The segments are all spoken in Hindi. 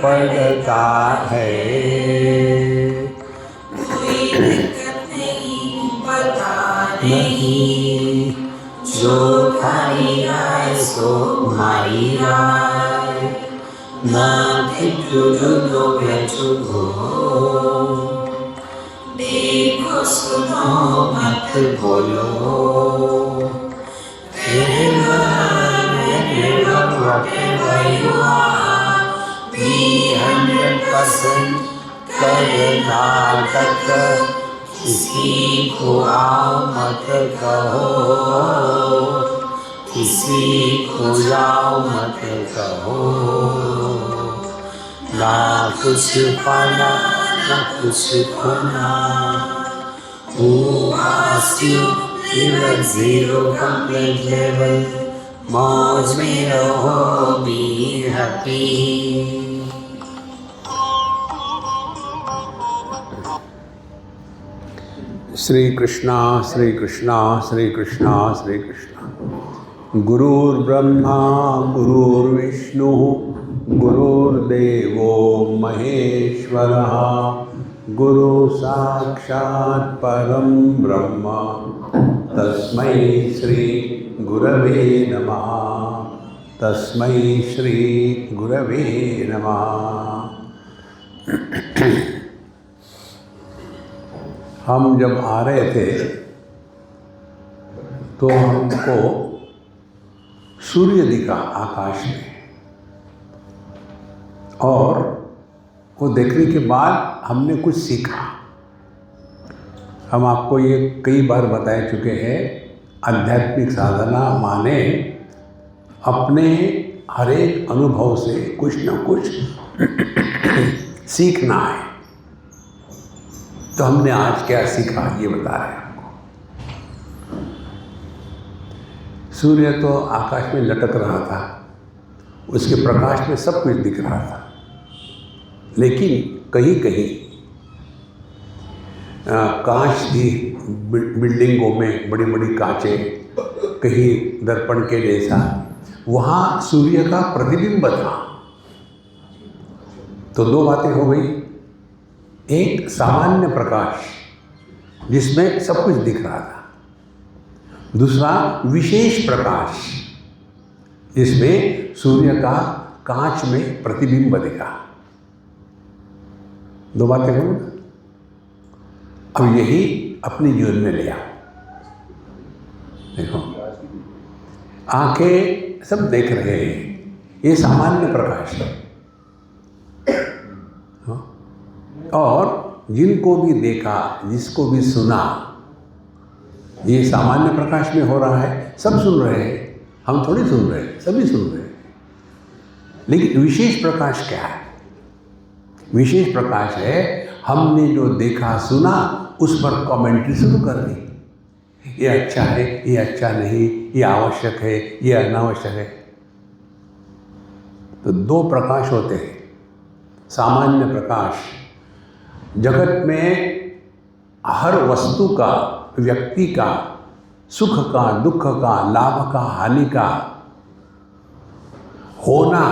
पड़ता है। नहीं जो खाई आए सो माई आए, ना लो बेचुगो, देखो सुनो मत बोलो, whatever you are, be 100% Karnataka, किसी को आओ मत कहो, किसी को जाओ मत कहो, ना कुछ पाना ना कुछ खोना। Who asked you live at zero complaint level, मौज में रहो, be happy। श्री कृष्णा श्री कृष्णा श्री कृष्णा श्री कृष्णा। गुरुर्ब्रह्मा गुरुर्विष्णु गुरुर्देवो महेश्वरः, गुरु साक्षात् परं ब्रह्म, तस्मै श्री गुरवे नमः, तस्मै श्री गुरवे नमः। हम जब आ रहे थे तो हमको सूर्य दिखा आकाश में, और वो देखने के बाद हमने कुछ सीखा। हम आपको ये कई बार बता चुके हैं, आध्यात्मिक साधना माने अपने हर एक अनुभव से कुछ न कुछ सीखना है। तो हमने आज क्या सीखा ये बता रहे हैं आपको। सूर्य तो आकाश में लटक रहा था, उसके प्रकाश में सब कुछ दिख रहा था, लेकिन कहीं कहीं कांच थी बिल्डिंगों में, बड़ी बड़ी कांचें, कहीं दर्पण के जैसा, वहाँ सूर्य का प्रतिबिंब था। तो दो बातें हो गई, एक सामान्य प्रकाश जिसमें सब कुछ दिख रहा था, दूसरा विशेष प्रकाश जिसमें सूर्य का कांच में प्रतिबिंब दिखा। दो बातें हो ना। अब यही अपने जीवन में ले आओ। देखो, आंखें सब देख रहे हैं, ये सामान्य प्रकाश है, और जिनको भी देखा, जिसको भी सुना, ये सामान्य प्रकाश में हो रहा है। सब सुन रहे हैं, हम थोड़ी सुन रहे हैं, सभी सुन रहे हैं। लेकिन विशेष प्रकाश क्या है? विशेष प्रकाश है हमने जो देखा सुना उस पर कमेंट्री शुरू कर दी। ये अच्छा है, ये अच्छा नहीं, ये आवश्यक है, ये अनावश्यक है। तो दो प्रकाश होते हैं। सामान्य प्रकाश जगत में हर वस्तु का, व्यक्ति का, सुख का, दुख का, लाभ का, हानि का होना,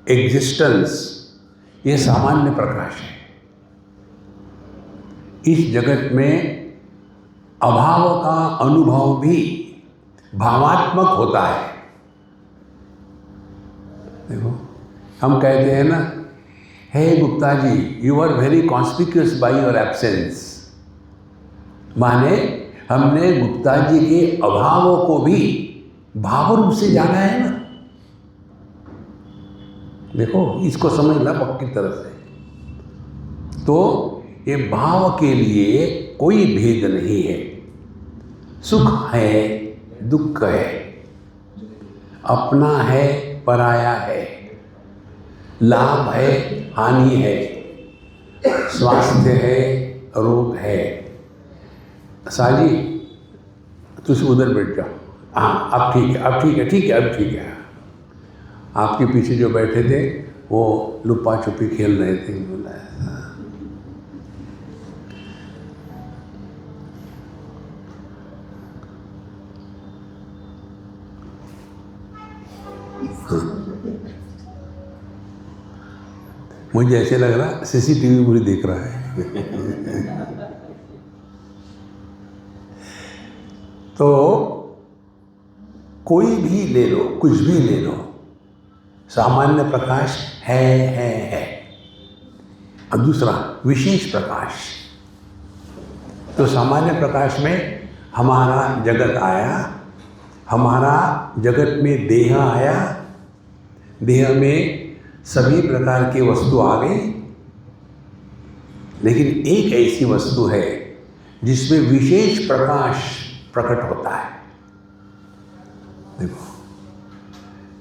एग्जिस्टेंस, ये सामान्य प्रकाश है। इस जगत में अभाव का अनुभव भी भावात्मक होता है। देखो, हम कहते हैं ना, hey Gupta ji, you are very conspicuous by your absence. माने हमने गुप्ता जी के अभावों को भी भाव रूप से जाना है ना। देखो, इसको समझना पक्की तरह से। तो ये भाव के लिए कोई भेद नहीं है। सुख है, दुख है, अपना है, पराया है, लाभ है, हानि है, स्वास्थ्य है, रोग है। साजी, तुम उधर बैठ जाओ। हाँ, अब ठीक है, अब ठीक है, ठीक है, अब ठीक है। आपके पीछे जो बैठे थे वो लुप्पा छुपी खेल रहे थे। बोला मुझे ऐसे लग रहा सीसीटीवी मुझे देख रहा है। तो कोई भी ले लो, कुछ भी ले लो, सामान्य प्रकाश है। अब दूसरा विशेष प्रकाश। तो सामान्य प्रकाश में हमारा जगत आया, हमारा जगत में देह आया, देह में सभी प्रकार की वस्तु आ गई, लेकिन एक ऐसी वस्तु है जिसमें विशेष प्रकाश प्रकट होता है। देखो,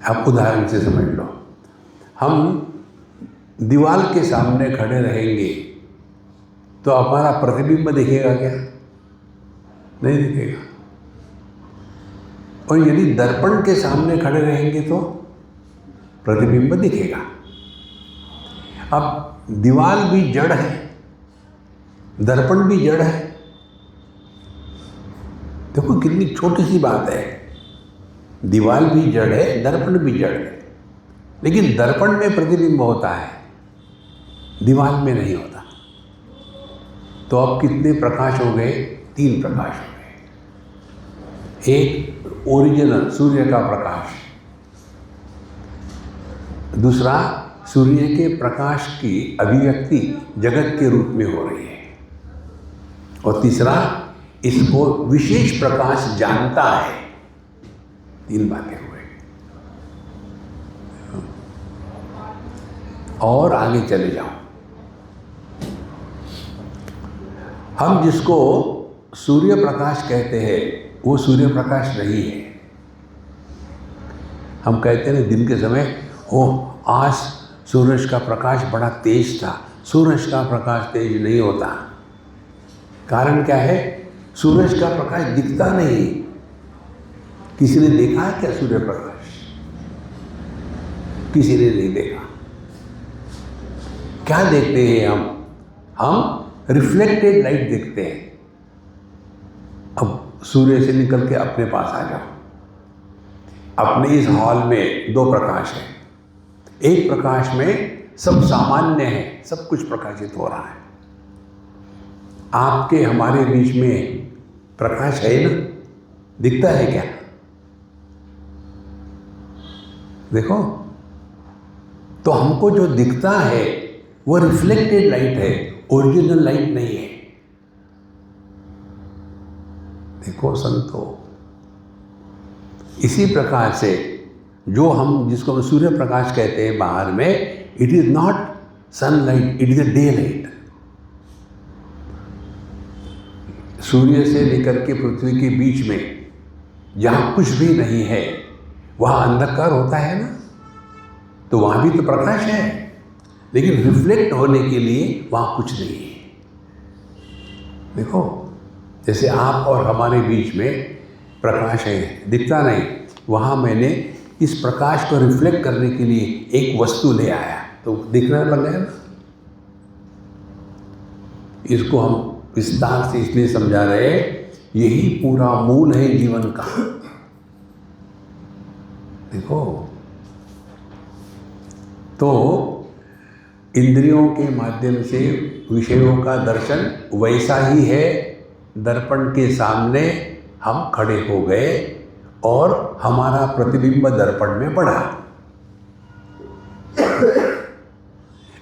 आप उदाहरण से समझ लो, हम दीवार के सामने खड़े रहेंगे तो हमारा प्रतिबिंब दिखेगा क्या? नहीं दिखेगा। और यदि दर्पण के सामने खड़े रहेंगे तो प्रतिबिंब दिखेगा। अब दीवार भी जड़ है, दर्पण भी जड़ है। देखो कितनी छोटी सी बात है, दीवार भी जड़ है, दर्पण भी जड़ है, लेकिन दर्पण में प्रतिबिंब होता है, दीवार में नहीं होता। तो अब कितने प्रकाश हो गए? 3 प्रकाश हो गए। एक ओरिजिनल सूर्य का प्रकाश, दूसरा सूर्य के प्रकाश की अभिव्यक्ति जगत के रूप में हो रही है, और तीसरा इसको विशेष प्रकाश जानता है। 3 बातें हुए। और आगे चले जाओ, हम जिसको सूर्य प्रकाश कहते हैं वो सूर्य प्रकाश नहीं है। हम कहते हैं दिन के समय आज सूरज का प्रकाश बड़ा तेज था। सूरज का प्रकाश तेज नहीं होता। कारण क्या है? सूरज का प्रकाश दिखता नहीं। किसी ने देखा है क्या सूर्य प्रकाश? किसी ने नहीं देखा। क्या देखते हैं हम रिफ्लेक्टेड लाइट देखते हैं। अब सूर्य से निकल के अपने पास आ जाओ। अपने इस हॉल में 2 प्रकाश है। एक प्रकाश में सब सामान्य है, सब कुछ प्रकाशित हो रहा है। आपके हमारे बीच में प्रकाश है ना? दिखता है क्या? देखो, तो हमको जो दिखता है वो रिफ्लेक्टेड लाइट है, ओरिजिनल लाइट नहीं है। देखो संतो, इसी प्रकार से जिसको हम सूर्य प्रकाश कहते हैं बाहर में, it is not sunlight, it is a daylight. सूर्य से लेकर के पृथ्वी के बीच में जहाँ कुछ भी नहीं है वहाँ अंधकार होता है ना, तो वहाँ भी तो प्रकाश है, लेकिन रिफ्लेक्ट होने के लिए वहाँ कुछ नहीं है। देखो, जैसे आप और हमारे बीच में प्रकाश है, दिखता नहीं, वहाँ मैंने इस प्रकाश को रिफ्लेक्ट करने के लिए एक वस्तु ले आया तो दिखने लग गया ना। इसको हम विस्तार से इसलिए समझा रहे हैं, यही पूरा मूल है जीवन का। देखो, तो इंद्रियों के माध्यम से विषयों का दर्शन वैसा ही है। दर्पण के सामने हम खड़े हो गए और हमारा प्रतिबिंब दर्पण में पड़ा।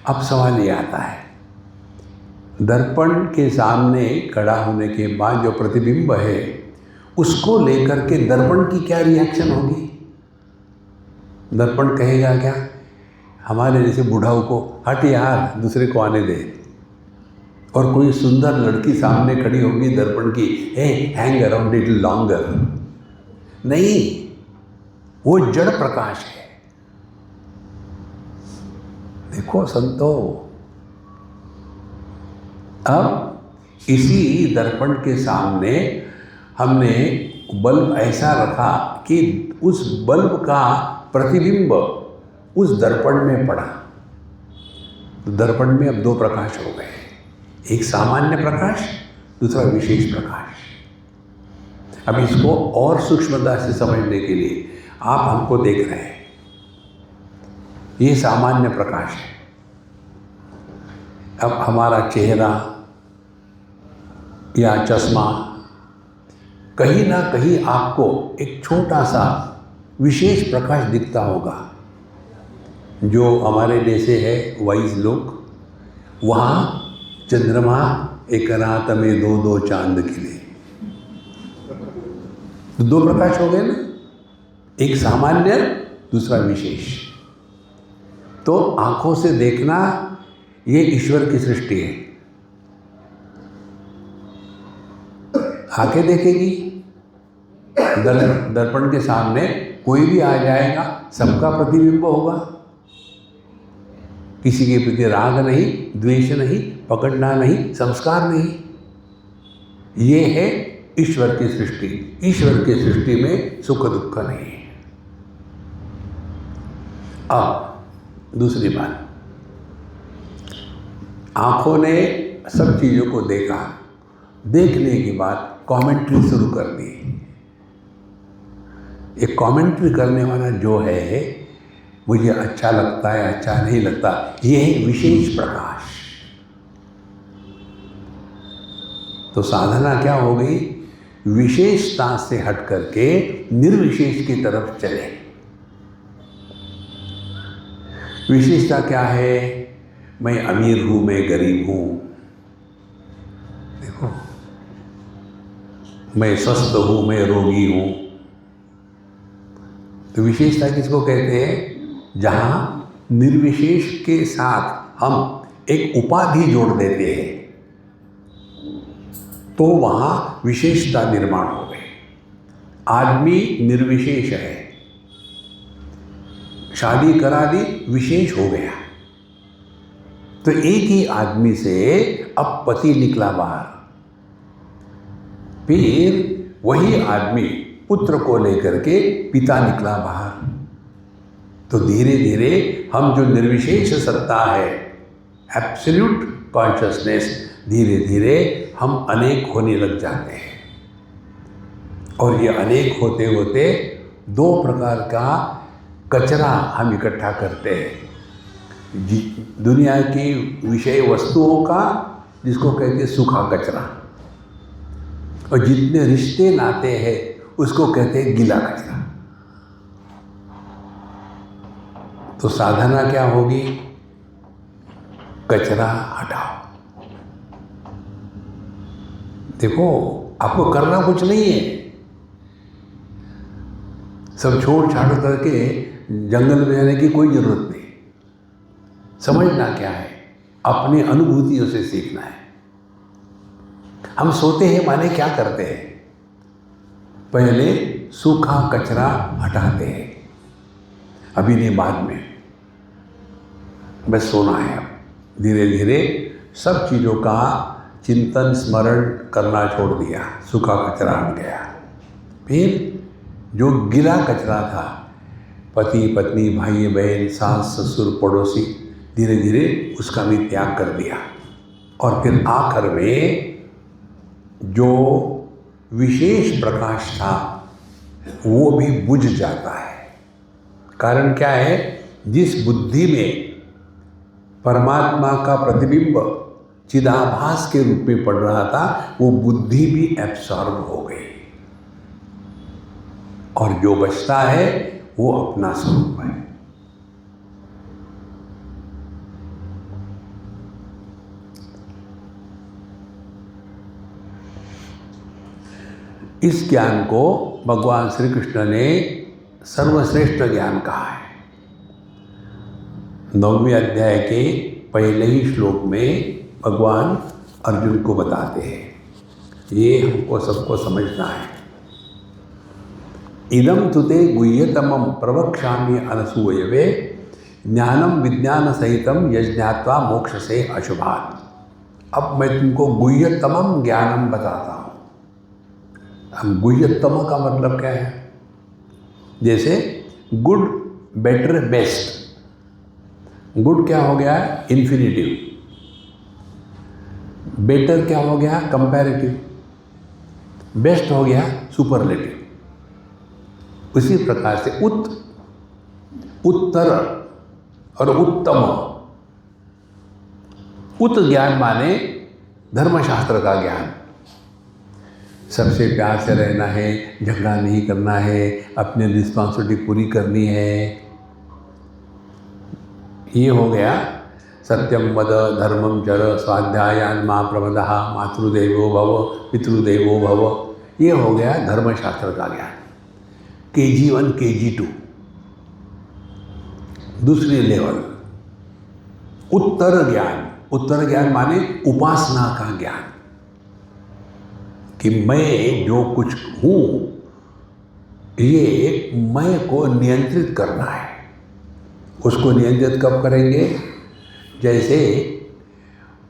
अब सवाल ये आता है, दर्पण के सामने खड़ा होने के बाद जो प्रतिबिंब है उसको लेकर के दर्पण की क्या रिएक्शन होगी? दर्पण कहेगा क्या? हमारे जैसे बुढ़ाऊ को, हट यार, दूसरे को आने दे। और कोई सुंदर लड़की सामने खड़ी होगी दर्पण की, हे हैंग अराउंड लिटिल लॉन्गर। नहीं, वो जड़ प्रकाश है। देखो संतो, अब इसी दर्पण के सामने हमने बल्ब ऐसा रखा कि उस बल्ब का प्रतिबिंब उस दर्पण में पड़ा। तो दर्पण में अब 2 प्रकाश हो गए, एक सामान्य प्रकाश, दूसरा विशेष प्रकाश। अब इसको और सूक्ष्मता से समझने के लिए आप हमको देख रहे हैं, ये सामान्य प्रकाश है। अब हमारा चेहरा या चश्मा, कहीं ना कहीं आपको एक छोटा सा विशेष प्रकाश दिखता होगा। जो हमारे जैसे है वाइज लोग, वहाँ चंद्रमा एक रात में दो दो चांद खिले, तो दो प्रकाश हो गए ना, एक सामान्य, दूसरा विशेष। तो आंखों से देखना ये ईश्वर की सृष्टि है। आंखें देखेगी, दर्पण के सामने कोई भी आ जाएगा, सबका प्रतिबिंब होगा। किसी के प्रति राग नहीं, द्वेष नहीं, पकड़ना नहीं, संस्कार नहीं। ये है ईश्वर की सृष्टि। ईश्वर की सृष्टि में सुख दुख नहीं है। अब दूसरी बात, आंखों ने सब चीजों को देखा, देखने के बाद कमेंट्री शुरू कर दी। एक कमेंट्री करने वाला जो है, मुझे अच्छा लगता है, अच्छा नहीं लगता, ये है विशेष प्रकाश। तो साधना क्या हो गई? विशेषता से हट करके निर्विशेष की तरफ चले। विशेषता क्या है? मैं अमीर हूं, मैं गरीब हूं, देखो, मैं स्वस्थ हूं, मैं रोगी हूं। तो विशेषता किसको कहते हैं? जहां निर्विशेष के साथ हम एक उपाधि जोड़ देते हैं, तो वहां विशेषता निर्माण हो गई। आदमी निर्विशेष है, शादी करा दी, विशेष हो गया। तो एक ही आदमी से अब पति निकला बाहर, फिर वही आदमी पुत्र को लेकर के पिता निकला बाहर। तो धीरे धीरे हम जो निर्विशेष सत्ता है, एब्सोल्यूट कॉन्शियसनेस, धीरे धीरे हम अनेक होने लग जाते हैं। और ये अनेक होते होते दो प्रकार का कचरा हम इकट्ठा करते हैं। दुनिया की विषय वस्तुओं का, जिसको कहते हैं सूखा कचरा, और जितने रिश्ते नाते हैं उसको कहते हैं गीला कचरा। तो साधना क्या होगी? कचरा हटाओ। देखो, आपको करना कुछ नहीं है, सब छोड़ छाड़ करके जंगल में जाने की कोई जरूरत नहीं। समझना क्या है? अपनी अनुभूतियों से सीखना है। हम सोते हैं माने क्या करते हैं? पहले सूखा कचरा हटाते हैं, अभी नहीं, बाद में। बस सोना है। अब धीरे धीरे सब चीज़ों का चिंतन स्मरण करना छोड़ दिया, सूखा कचरा हट गया। फिर जो गीला कचरा था, पति पत्नी, भाई बहन, सास ससुर, पड़ोसी, धीरे धीरे उसका भी त्याग कर दिया। और फिर आखिर में जो विशेष प्रकाश था वो भी बुझ जाता है। कारण क्या है? जिस बुद्धि में परमात्मा का प्रतिबिंब चिदाभास के रूप में पड़ रहा था, वो बुद्धि भी एब्सॉर्ब हो गई, और जो बचता है वो अपना स्वरूप है। इस ज्ञान को भगवान श्री कृष्ण ने सर्वश्रेष्ठ ज्ञान कहा है। 9वें अध्याय के पहले ही श्लोक में भगवान अर्जुन को बताते हैं, ये हमको सबको समझना है। इदम तुते गुह्यतमं प्रवक्ष्यामि अनसूयवे ज्ञानम विज्ञान सहितम यज्ञात्वा मोक्ष से अशुभात्। अब मैं तुमको गुह्यतमं ज्ञानम बताता हूँ। हम गुह्यतम का मतलब क्या है? जैसे गुड, बेटर, बेस्ट। गुड क्या हो गया? इन्फिनिटिव। बेटर क्या हो गया? कंपैरेटिव। बेस्ट हो गया सुपरलेटिव। उसी प्रकार से उत्तर और उत्तम, उत ज्ञान माने धर्मशास्त्र का ज्ञान। सबसे प्यार से रहना है, झगड़ा नहीं करना है, अपनी रिस्पॉन्सिबिलिटी पूरी करनी है। ये हो गया सत्यम वद धर्मम चर स्वाध्यायान मा प्रमदः मातृदेवो भव पितृदेवो भव। ये हो गया धर्मशास्त्र का ज्ञान। KG1 KG2 दूसरी लेवल। उत्तर ज्ञान माने उपासना का ज्ञान, कि मैं जो कुछ हूँ ये मैं को नियंत्रित करना है। उसको नियंत्रित कब करेंगे? जैसे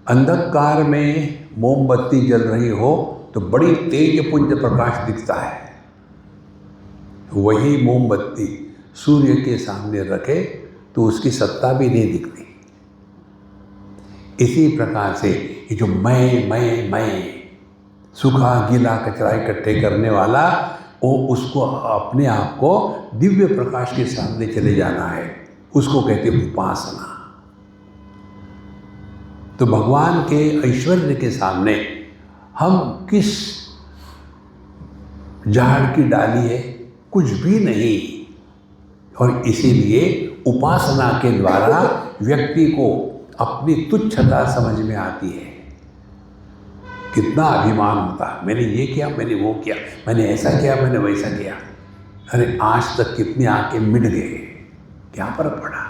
अंधकार में मोमबत्ती जल रही हो तो बड़ी तेज पुंज प्रकाश दिखता है, वही मोमबत्ती सूर्य के सामने रखे तो उसकी सत्ता भी नहीं दिखती। इसी प्रकार से ये जो मैं सूखा गीला कचरा इकट्ठे करने वाला, वो उसको अपने आप को दिव्य प्रकाश के सामने चले जाना है, उसको कहते हैं उपासना। तो भगवान के ऐश्वर्य के सामने हम किस झाड़ की डाली है? कुछ भी नहीं। और इसीलिए उपासना के द्वारा व्यक्ति को अपनी तुच्छता समझ में आती है। कितना अभिमान होता है, मैंने ये किया, मैंने वो किया, मैंने ऐसा किया, मैंने वैसा किया। अरे आज तक कितने आके मिट गए, क्या फर्क पड़ा?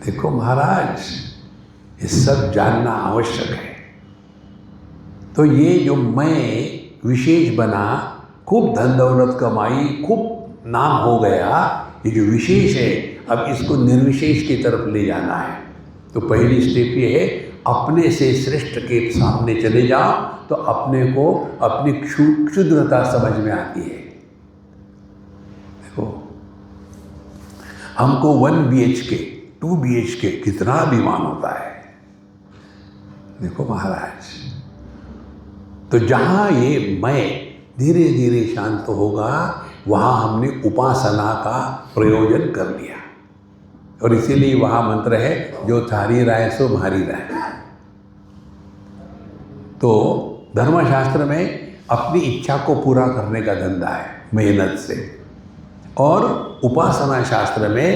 देखो महाराज, ये सब जानना आवश्यक है। तो ये जो मैं विशेष बना, खूब धन दौलत कमाई, खूब नाम हो गया, ये जो विशेष है, अब इसको निर्विशेष की तरफ ले जाना है। तो पहली स्टेप ये है, अपने से श्रेष्ठ के सामने चले जाओ तो अपने को अपनी क्षुद्रता समझ में आती है। देखो हमको 1 BHK 2 BHK कितना अभिमान होता है। देखो महाराज, तो जहाँ ये मैं धीरे धीरे शांत होगा, वहाँ हमने उपासना का प्रयोजन कर लिया। और इसीलिए वहाँ मंत्र है, जो थारी राय सो भारी राय। तो धर्मशास्त्र में अपनी इच्छा को पूरा करने का धंधा है मेहनत से, और उपासना शास्त्र में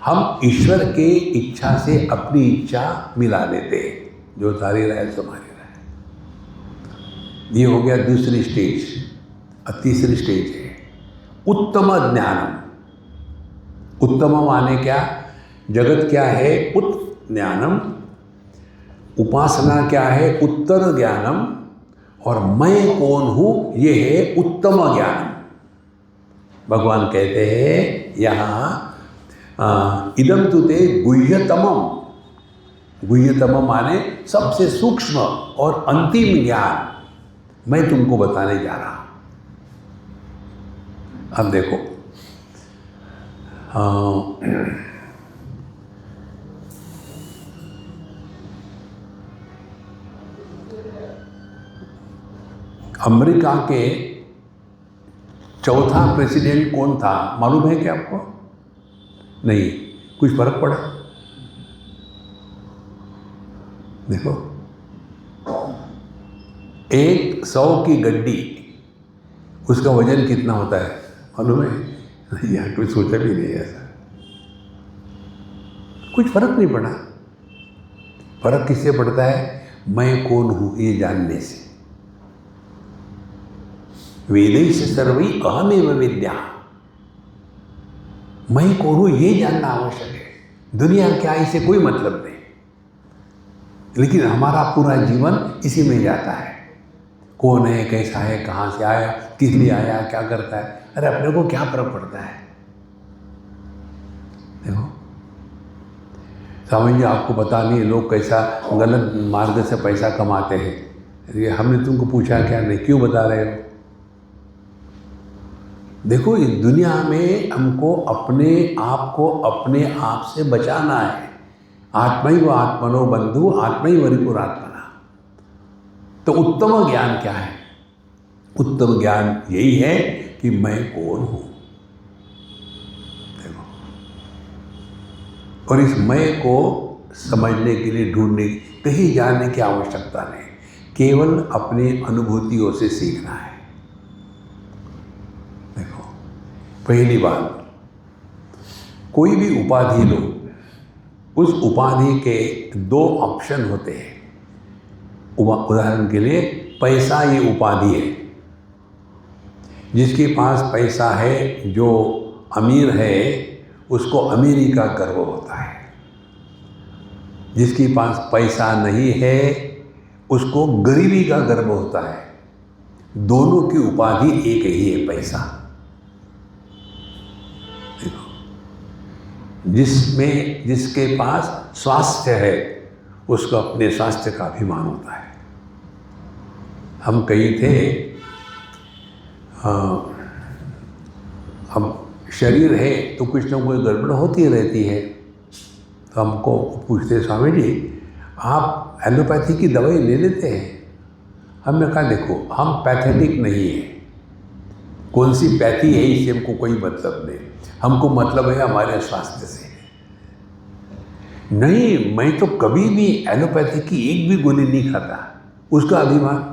हम ईश्वर के इच्छा से अपनी इच्छा मिला लेते हैं, जो थारी राय सो भारी राय। ये हो गया दूसरी स्टेज। तीसरी स्टेज है उत्तम ज्ञानम। उत्तम माने क्या? जगत क्या है? उत ज्ञानम। उपासना क्या है? उत्तर ज्ञानम। और मैं कौन हूँ, ये है उत्तम ज्ञानम। भगवान कहते हैं यहाँ इदम तुते गुह्यतमम। गुह्यतमम माने सबसे सूक्ष्म और अंतिम ज्ञान मैं तुमको बताने जा रहा हूँ। अब देखो, अमेरिका के चौथा प्रेसिडेंट कौन था मालूम है क्या आपको? नहीं। कुछ फर्क पड़ा? देखो, 100 की गड्डी, उसका वजन कितना होता है मालूम है? यार कोई सोचा भी नहीं ऐसा। कुछ फर्क नहीं पड़ा। फर्क किससे पड़ता है? मैं कौन हूं ये जानने से। वेदैश्च सर्वै अहमेव विद्या। मैं कौन हूं ये जानना आवश्यक है। दुनिया क्या, इसे कोई मतलब नहीं, लेकिन हमारा पूरा जीवन इसी में जाता है। कौन है, कैसा है, कहाँ से आया, किस लिए आया, क्या करता है। अरे अपने को क्या फर्क पड़ता है? देखो, समझिए आपको पता नहीं लोग कैसा गलत मार्ग से पैसा कमाते हैं। ये हमने तुमको पूछा क्या? नहीं। क्यों बता रहे हो? देखो, इस दुनिया में हमको अपने आप को अपने आप से बचाना है। आत्मैव आत्मनो बंधु आत्मैव रिपुरात्मना। तो उत्तम ज्ञान क्या है? उत्तम ज्ञान यही है कि मैं कौन हूं। देखो, और इस मैं को समझने के लिए, ढूंढने, कहीं जाने की आवश्यकता नहीं, केवल अपनी अनुभूतियों से सीखना है। देखो, पहली बात, कोई भी उपाधि लो, उस उपाधि के दो ऑप्शन होते हैं। उदाहरण के लिए, पैसा ये उपाधि है। जिसके पास पैसा है, जो अमीर है, उसको अमीरी का गर्व होता है। जिसके पास पैसा नहीं है, उसको गरीबी का गर्व होता है। दोनों की उपाधि एक ही है, पैसा। देखो, जिसके पास स्वास्थ्य है, उसको अपने स्वास्थ्य का अभिमान होता है। हम कहीं थे, अब शरीर है तो कुछ ना कुछ गड़बड़ होती रहती है। तो हमको पूछते, स्वामी जी आप एलोपैथी की दवाई ले लेते हैं? हमने कहा देखो, हम पैथेटिक नहीं है। कौन सी पैथी है इससे हमको कोई मतलब नहीं, हमको मतलब है हमारे स्वास्थ्य से। नहीं, मैं तो कभी भी एलोपैथी की एक भी गोली नहीं खाता। उसका अभिमान।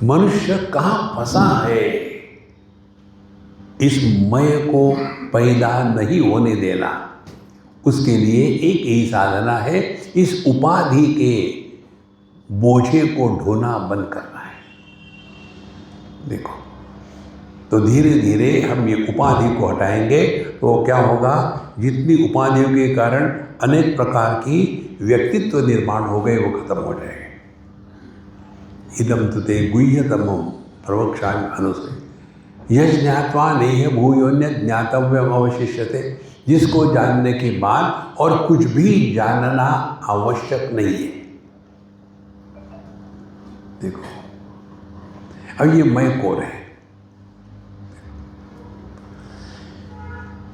मनुष्य कहाँ फंसा है? इस मय को पैदा नहीं होने देना। उसके लिए एक ही साधना है, इस उपाधि के बोझे को ढोना बंद करना है। देखो, तो धीरे धीरे हम ये उपाधि को हटाएंगे तो क्या होगा? जितनी उपाधियों के कारण अनेक प्रकार की व्यक्तित्व निर्माण हो गए, वो खत्म हो जाएंगे। इदम तुते गुह्यतमं प्रवक्ष्यामि अनुसे यश ज्ञात्वा नेह भूयोन्य ज्ञातव्यम अवशिष्यते। जिसको जानने के बाद और कुछ भी जानना आवश्यक नहीं है। देखो, अब ये मैं कौन है?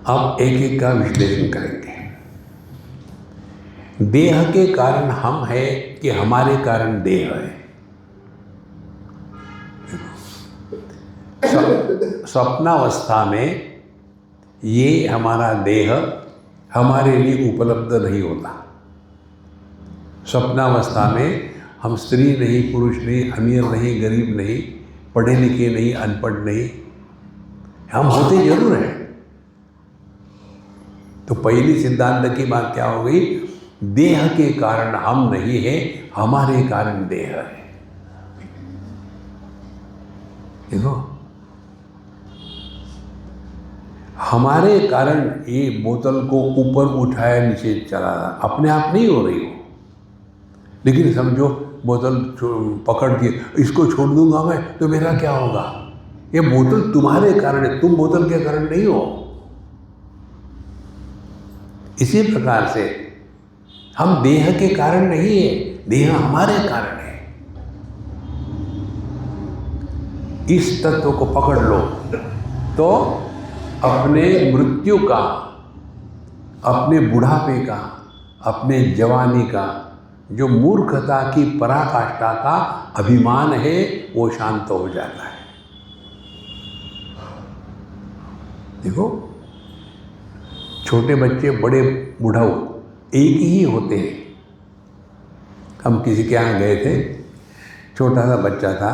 अब एक एक का विश्लेषण करेंगे। देह के कारण हम है कि हमारे कारण देह है? स्वप्नावस्था में ये हमारा देह हमारे लिए उपलब्ध नहीं होता। स्वप्नावस्था में हम स्त्री नहीं, पुरुष नहीं, अमीर नहीं, गरीब नहीं, पढ़े लिखे नहीं, अनपढ़ नहीं, हम होते जरूर हैं। तो पहली सिद्धांत की बात क्या हो गई? देह के कारण हम नहीं है, हमारे कारण देह है। देखो, हमारे कारण ये बोतल को ऊपर उठाया नीचे चला, अपने आप नहीं हो रही हो। लेकिन समझो, बोतल पकड़ के इसको छोड़ दूंगा मैं तो मेरा क्या होगा? ये बोतल तुम्हारे कारण है, तुम बोतल के कारण नहीं हो। इसी प्रकार से हम देह के कारण नहीं है, देह हमारे कारण है। इस तत्व को पकड़ लो तो अपने मृत्यु का, अपने बुढ़ापे का, अपने जवानी का, जो मूर्खता की पराकाष्ठा का अभिमान है, वो शांत हो जाता है। देखो, छोटे बच्चे, बड़े बुढ़ाऊ एक ही होते हैं। हम किसी के यहाँ गए थे, छोटा सा बच्चा था,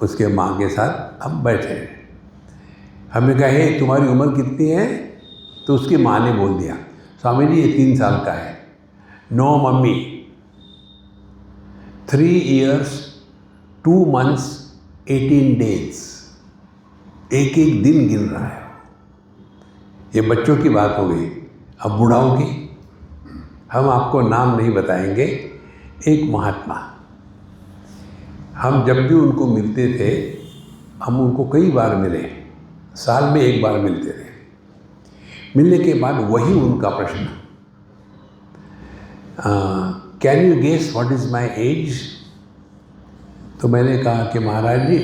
उसके माँ के साथ हम बैठे। हमने कहा, हे तुम्हारी उम्र कितनी है? तो उसकी माँ ने बोल दिया, स्वामी जी ये 3 साल का है। No mummy, 3 years 2 months 18 days। एक एक दिन गिन रहा है। ये बच्चों की बात हो गई। अब बुढ़ाओं की, हम आपको नाम नहीं बताएंगे। एक महात्मा, हम जब भी उनको मिलते थे, हम उनको कई बार मिले, साल में 1 बार मिलते थे। मिलने के बाद वही उनका प्रश्न, can you guess what is my age? तो मैंने कहा कि महाराज जी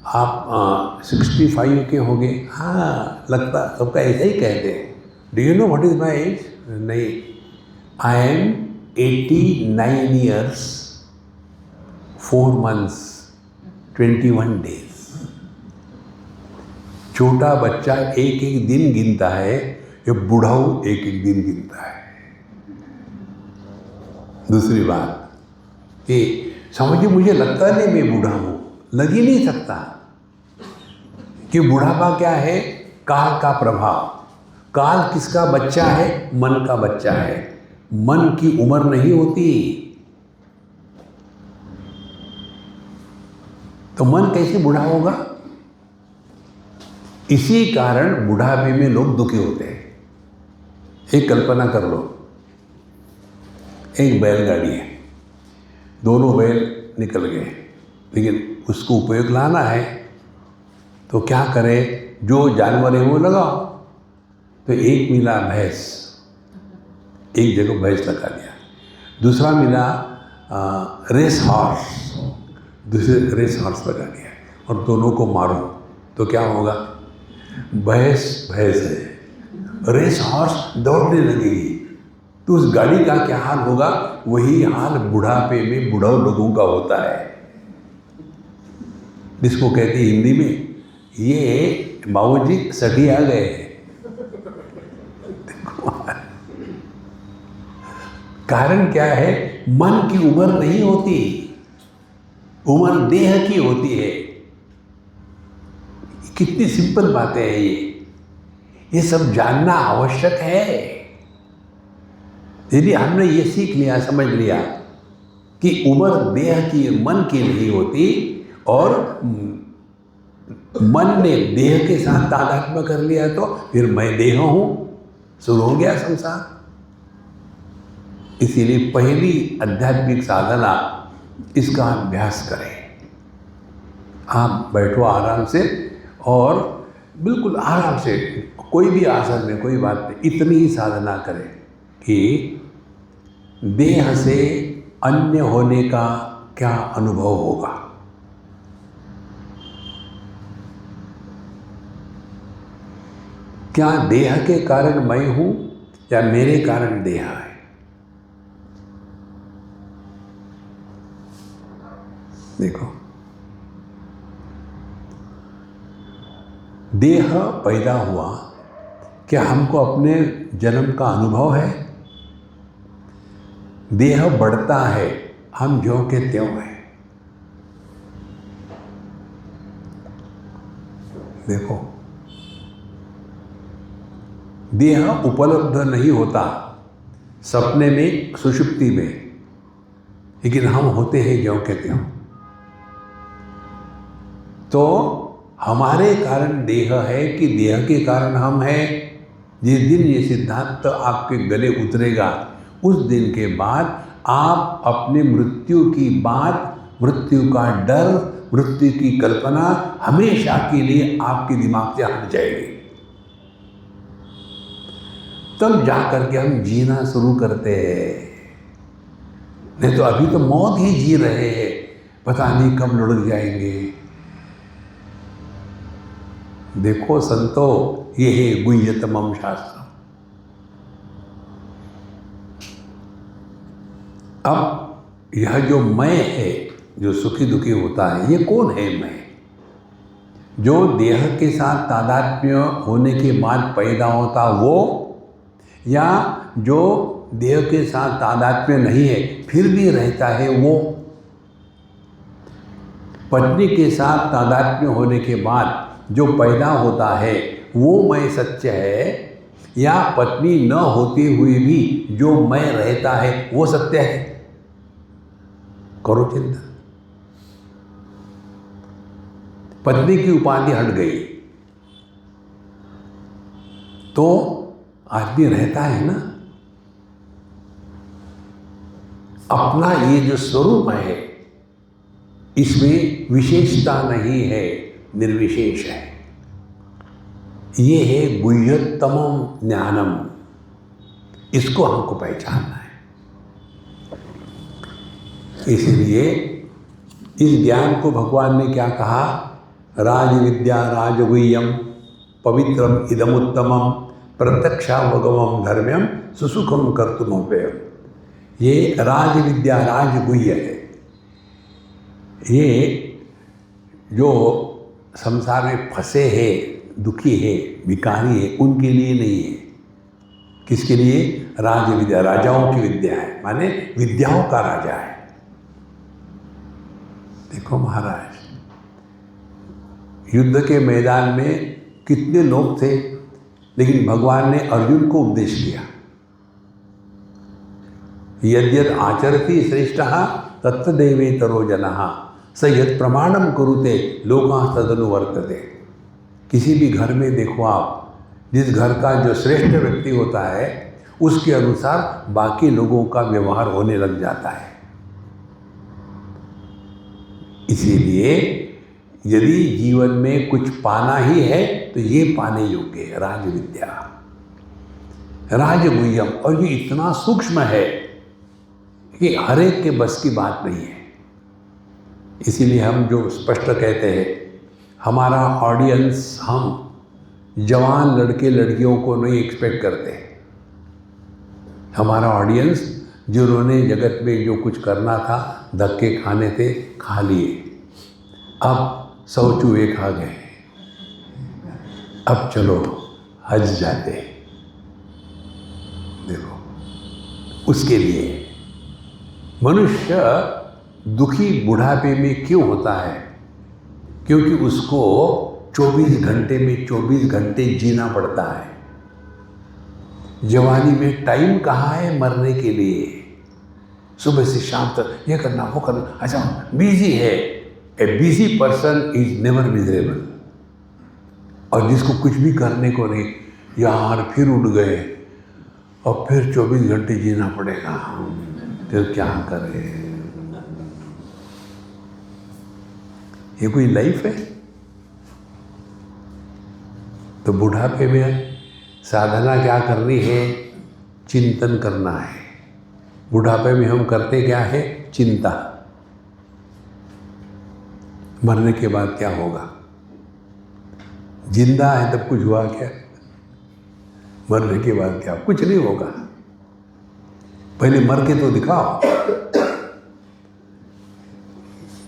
आप 65 के हो गए। हाँ, लगता सबका ऐसा ही कहते हैं। Do you know what is my as? नहीं, I am 89 years 4 months 21 days। छोटा बच्चा एक एक दिन गिनता है, ये बुढ़ाऊ एक एक दिन गिनता है। दूसरी बात कि समझिए मुझे लगता नहीं मैं बूढ़ा हूँ, लग ही नहीं सकता कि बुढ़ापा क्या है, काल का प्रभाव। काल किसका बच्चा है? मन का बच्चा है। मन की उम्र नहीं होती, तो मन कैसे बूढ़ा होगा? इसी कारण बुढ़ापे में लोग दुखी होते हैं। एक कल्पना कर लो, एक बैलगाड़ी है, दोनों बैल निकल गए, लेकिन उसको उपयोग लाना है तो क्या करे? जो जानवर है वो लगाओ। तो एक मिला भैंस, एक जगह भैंस लगा दिया। दूसरा मिला रेस हॉर्स, दूसरे रेस हॉर्स लगा दिया, और दोनों को मारो तो क्या होगा? भैंस भैंस है, रेस हॉर्स दौड़ने लगेगी, तो उस गाड़ी का क्या हाल होगा? वही हाल बुढ़ापे में बुढ़ाऊ लोगों का होता है, जिसको कहते हैं हिंदी में, ये बाबूजी सटी आ गए। कारण क्या है? मन की उम्र नहीं होती, उम्र देह की होती है। कितनी सिंपल बातें हैं ये सब जानना आवश्यक है। यदि हमने ये सीख लिया, समझ लिया कि उम्र देह की, मन की नहीं होती, और मन ने देह के साथ तादात्म्य कर लिया तो फिर मैं देह हूं, शुरू हो गया संसार। इसीलिए पहली आध्यात्मिक साधना, इसका अभ्यास करें। आप बैठो आराम से, और बिल्कुल आराम से, कोई भी आसन में, कोई बात नहीं, इतनी ही साधना करें कि देह से अन्य होने का क्या अनुभव होगा। क्या देह के कारण मैं हूं या मेरे कारण देह है? देखो, देह पैदा हुआ, क्या हमको अपने जन्म का अनुभव है? देह बढ़ता है, हम ज्यों के त्यों हैं। देखो, देह उपलब्ध नहीं होता सपने में, सुषुप्ति में, लेकिन हम होते हैं ज्यों के त्यों। तो हमारे कारण देह है कि देह के कारण हम हैं? जिस दिन ये सिद्धांत आपके गले उतरेगा, उस दिन के बाद आप अपने मृत्यु की बात, मृत्यु का डर, मृत्यु की कल्पना हमेशा के लिए आपके दिमाग से हट जाएगी। तब जा करके हम जीना शुरू करते हैं। नहीं तो अभी तो मौत ही जी रहे हैं, पता नहीं कब लुढ़क जाएंगे। देखो संतो, ये है गुह्यतमम शास्त्र। अब यह जो मैं है, जो सुखी दुखी होता है, ये कौन है मैं? जो देह के साथ तादात्म्य होने के बाद पैदा होता वो, या जो देह के साथ तादात्म्य नहीं है फिर भी रहता है वो? पत्नी के साथ तादात्म्य होने के बाद जो पैदा होता है वो मैं सत्य है, या पत्नी न होते हुए भी जो मैं रहता है वो सत्य है? करो चिंता। पत्नी की उपाधि हट गई तो आदमी रहता है ना। अपना ये जो स्वरूप है, इसमें विशेषता नहीं है, निर्विशेष है। ये है गुह्यतमम ज्ञानम, इसको हमको पहचानना है। इसलिए इस ज्ञान को भगवान ने क्या कहा? राज विद्या राजगुह्यम पवित्रम इदमुत्तमम प्रत्यक्षावगमम धर्म्यम सुसुखम कर्तुमव्ययम। ये राज विद्या राजगुह्य है। ये जो संसार में फंसे हैं, दुखी है, भिखारी है, उनके लिए नहीं है। किसके लिए? राज विद्या, राजाओं की विद्या है, माने विद्याओं का राजा है। देखो महाराज, युद्ध के मैदान में कितने लोग थे, लेकिन भगवान ने अर्जुन को उपदेश दिया। यद्यद आचरति श्रेष्ठः तत्तदेवेतरो जनः स यत् प्रमाणम कुरुते लोकाः तदनुवर्तते। किसी भी घर में देखो आप, जिस घर का जो श्रेष्ठ व्यक्ति होता है उसके अनुसार बाकी लोगों का व्यवहार होने लग जाता है। इसीलिए यदि जीवन में कुछ पाना ही है तो ये पाने योग्य है राजविद्या, राजगुह्यम। और ये इतना सूक्ष्म है कि हर एक के बस की बात नहीं है। इसीलिए हम जो स्पष्ट कहते हैं, हमारा ऑडियंस हम जवान लड़के लड़कियों को नहीं एक्सपेक्ट करते। हमारा ऑडियंस जिन्होंने जगत में जो कुछ करना था, धक्के खाने थे, खा लिए, अब 100 चूहे खा गए, अब चलो हज जाते। देखो, उसके लिए मनुष्य दुखी बुढ़ापे में क्यों होता है? क्योंकि उसको 24 घंटे में 24 घंटे जीना पड़ता है। जवानी में टाइम कहाँ है मरने के लिए? सुबह से शाम तक ये करना वो करना, अच्छा बिजी है। A busy person is never miserable. और जिसको कुछ भी करने को नहीं, यार फिर उठ गए और फिर 24 घंटे जीना पड़ेगा, फिर क्या करें? ये कोई लाइफ है? तो बुढ़ापे में साधना क्या करनी है? चिंतन करना है। बुढ़ापे में हम करते क्या है? चिंता। मरने के बाद क्या होगा? जिंदा है तब कुछ हुआ क्या? मरने के बाद क्या? कुछ नहीं होगा। पहले मर के तो दिखाओ।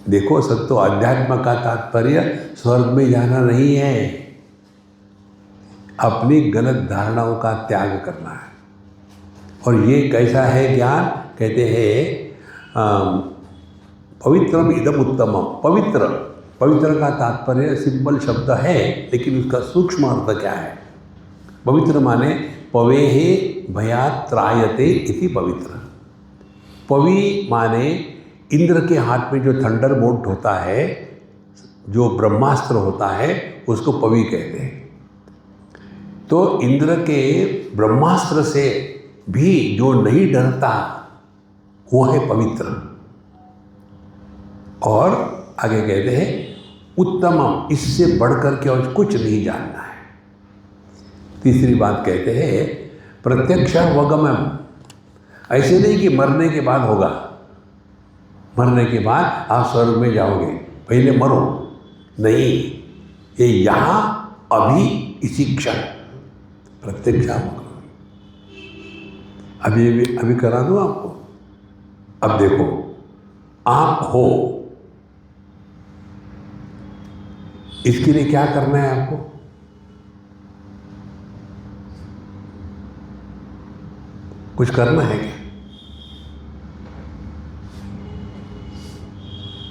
देखो, सब तो अध्यात्म का तात्पर्य स्वर्ग में जाना नहीं है, अपनी गलत धारणाओं का त्याग करना है। और ये कैसा है ज्ञान? कहते हैं पवित्रम इदम उत्तमम। पवित्र, पवित्र का तात्पर्य सिंपल शब्द है, लेकिन उसका सूक्ष्म अर्थ क्या है? पवित्र माने पवेहे भयात् त्रायते इति पवित्र। पवि माने इंद्र के हाथ में जो थंडर बोल्ट होता है, जो ब्रह्मास्त्र होता है, उसको पवि कहते हैं। तो इंद्र के ब्रह्मास्त्र से भी जो नहीं डरता वो है पवित्र। और आगे कहते हैं उत्तमम, इससे बढ़कर के और कुछ नहीं जानना है। तीसरी बात कहते हैं प्रत्यक्षावगमम। ऐसे नहीं कि मरने के बाद होगा, मरने के बाद आप स्वर्ग में जाओगे, पहले मरो। नहीं, ये यहाँ अभी इसी क्षण प्रत्यक्षावगमन। अभी करा दूँ आपको। अब देखो, आप हो, इसके लिए क्या करना है आपको? कुछ करना है क्या?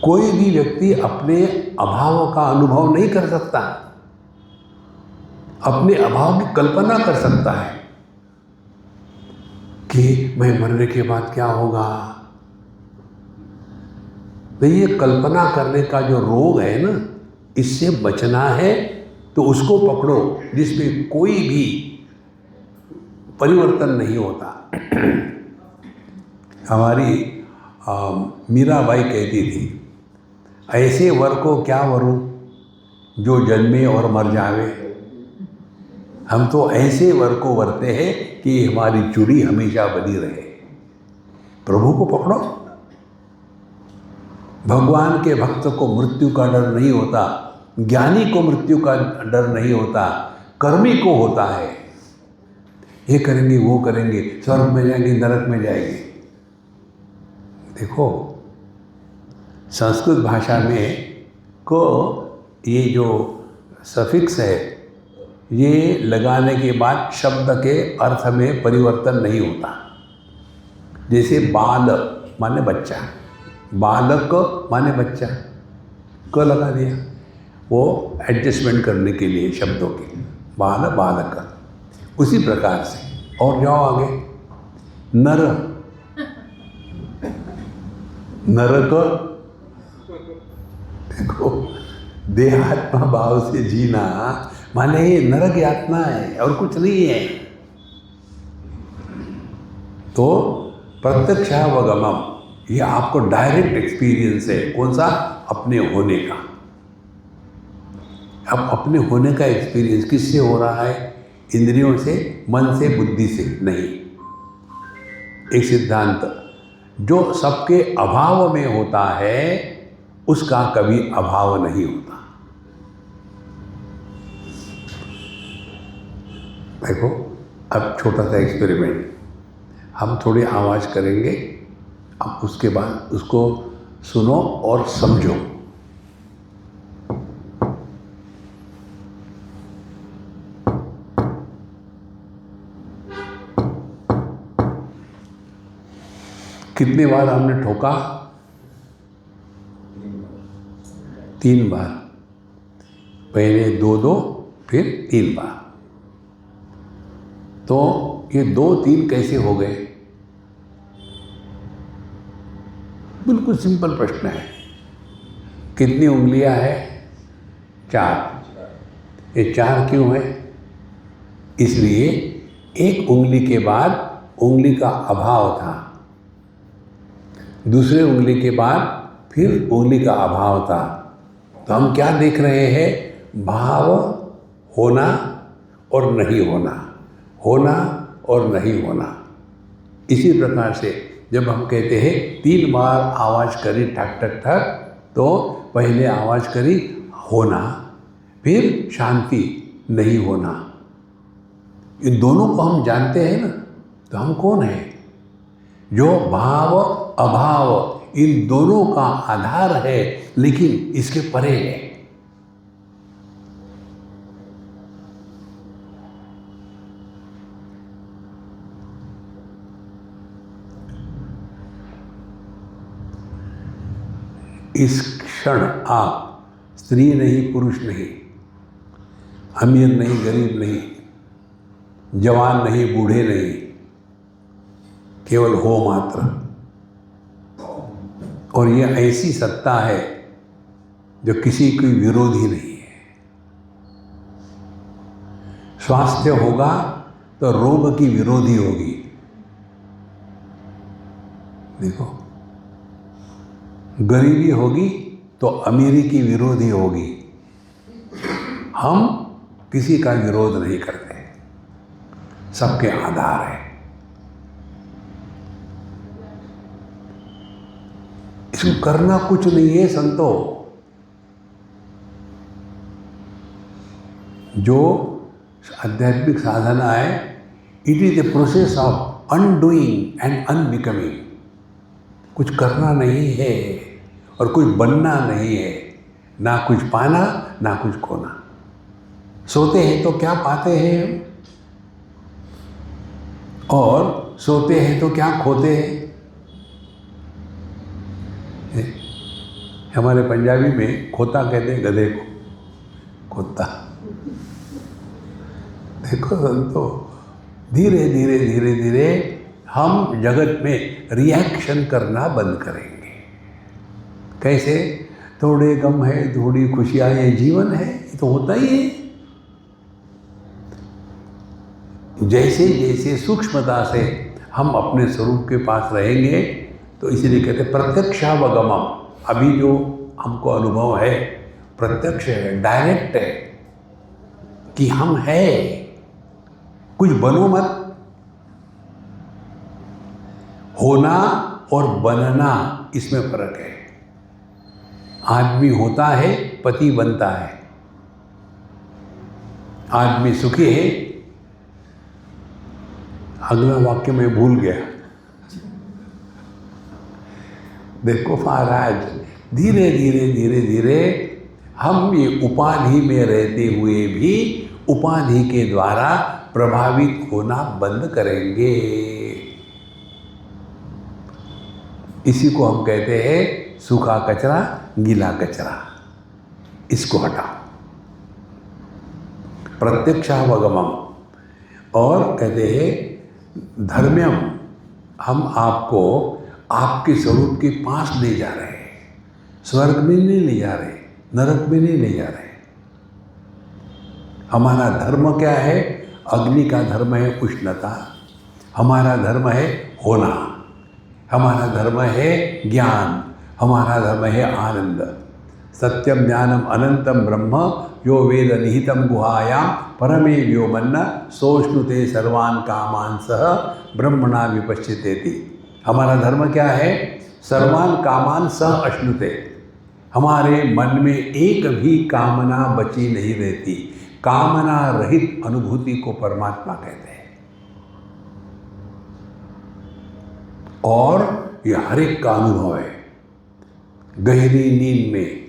कोई भी व्यक्ति अपने अभाव का अनुभव नहीं कर सकता, अपने अभाव की कल्पना कर सकता है कि मैं मरने के बाद क्या होगा। तो ये कल्पना करने का जो रोग है ना, इससे बचना है तो उसको पकड़ो जिसमें कोई भी परिवर्तन नहीं होता। हमारी मीराबाई कहती थी, ऐसे वर को क्या वरूं जो जन्मे और मर जावे। हम तो ऐसे वर को वरते हैं कि हमारी चूड़ी हमेशा बनी रहे। प्रभु को पकड़ो। भगवान के भक्त को मृत्यु का डर नहीं होता, ज्ञानी को मृत्यु का डर नहीं होता, कर्मी को होता है। ये करेंगे, वो करेंगे, स्वर्ग में जाएंगे, नरक में जाएंगे। देखो, संस्कृत भाषा में को ये जो सफिक्स है ये लगाने के बाद शब्द के अर्थ में परिवर्तन नहीं होता। जैसे बाल माने बच्चा, बालक माने बच्चा, क लगा दिया वो एडजस्टमेंट करने के लिए शब्दों की, बाल बालक। उसी प्रकार से और जाओ आगे, नर, नरक, देखो देहात्मा भाव से जीना माने ये नरक यातना है और कुछ नहीं है। तो प्रत्यक्षावगमम ये आपको डायरेक्ट एक्सपीरियंस है। कौन सा? अपने होने का। अब अपने होने का एक्सपीरियंस किससे हो रहा है? इंद्रियों से, मन से, बुद्धि से नहीं। एक सिद्धांत, जो सबके अभाव में होता है उसका कभी अभाव नहीं होता। देखो अब छोटा सा एक्सपेरिमेंट, हम थोड़ी आवाज़ करेंगे, अब उसके बाद उसको सुनो और समझो। कितने बार हमने ठोका? 3 बार। पहले 2-2 फिर 3 बार। तो ये 2-3 कैसे हो गए? बिल्कुल सिंपल प्रश्न है। कितनी उंगलियां हैं? 4। ये 4 क्यों है? इसलिए एक उंगली के बाद उंगली का अभाव था, दूसरे उंगली के बाद फिर उंगली का अभाव था। तो हम क्या देख रहे हैं? भाव होना और नहीं होना, होना और नहीं होना। इसी प्रकार से जब हम कहते हैं 3 बार आवाज़ करी ठक ठक ठक, तो पहले आवाज़ करी होना, फिर शांति नहीं होना। इन दोनों को हम जानते हैं ना, तो हम कौन है? जो भाव अभाव इन दोनों का आधार है, लेकिन इसके परे है। इस क्षण आप स्त्री नहीं, पुरुष नहीं, अमीर नहीं, गरीब नहीं, जवान नहीं, बूढ़े नहीं, केवल हो मात्र। और ये ऐसी सत्ता है जो किसी की विरोधी नहीं है। स्वास्थ्य होगा तो रोग की विरोधी होगी। देखो, गरीबी होगी तो अमीरी की विरोधी होगी। हम किसी का विरोध नहीं करते, सबके आधार है। इसको करना कुछ नहीं है संतो। जो आध्यात्मिक साधना है, it is the process of undoing and unbecoming. कुछ करना नहीं है और कुछ बनना नहीं है, ना कुछ पाना ना कुछ खोना। सोते हैं तो क्या पाते हैं हम, और सोते हैं तो क्या खोते हैं। हमारे पंजाबी में खोता कहते हैं गधे को, खोता। देखो संतो, धीरे धीरे धीरे धीरे हम जगत में रिएक्शन करना बंद करेंगे। कैसे? थोड़े गम है, थोड़ी खुशियाँ, ये जीवन है, ये तो होता ही है। जैसे जैसे सूक्ष्मता से हम अपने स्वरूप के पास रहेंगे, तो इसीलिए कहते हैं प्रत्यक्षावगमम। अभी जो हमको अनुभव है प्रत्यक्ष है, डायरेक्ट है कि हम है, कुछ बनो मत। होना और बनना, इसमें फर्क है। आदमी होता है, पति बनता है। आदमी सुखी है, अगला वाक्य मैं भूल गया। देखो महाराज, धीरे धीरे धीरे धीरे हम ये उपाधि में रहते हुए भी उपाधि के द्वारा प्रभावित होना बंद करेंगे। इसी को हम कहते हैं सूखा कचरा, गीला कचरा। इसको हटाओ। प्रत्यक्षावगमम, और कहते हैं धर्म्यम, हम आपको आपके स्वरूप के पास ले जा रहे हैं। स्वर्ग में नहीं ले जा रहे, नरक में नहीं ले जा रहे। हमारा धर्म क्या है? अग्नि का धर्म है उष्णता, हमारा धर्म है होना, हमारा धर्म है ज्ञान, हमारा धर्म है आनंद। सत्यम ज्ञानम अनंतम ब्रह्म यो वेद निहितम गुहायाम परमे व्योमन्न सोष्णुते सर्वान् कामान सह ब्रह्मणा विपश्चितेति। हमारा धर्म क्या है? सर्वान् कामान सह अश्नुते। हमारे मन में एक भी कामना बची नहीं रहती। कामना रहित अनुभूति को परमात्मा कहते हैं। और यह हर एक का अनुभव है। गहरी नींद में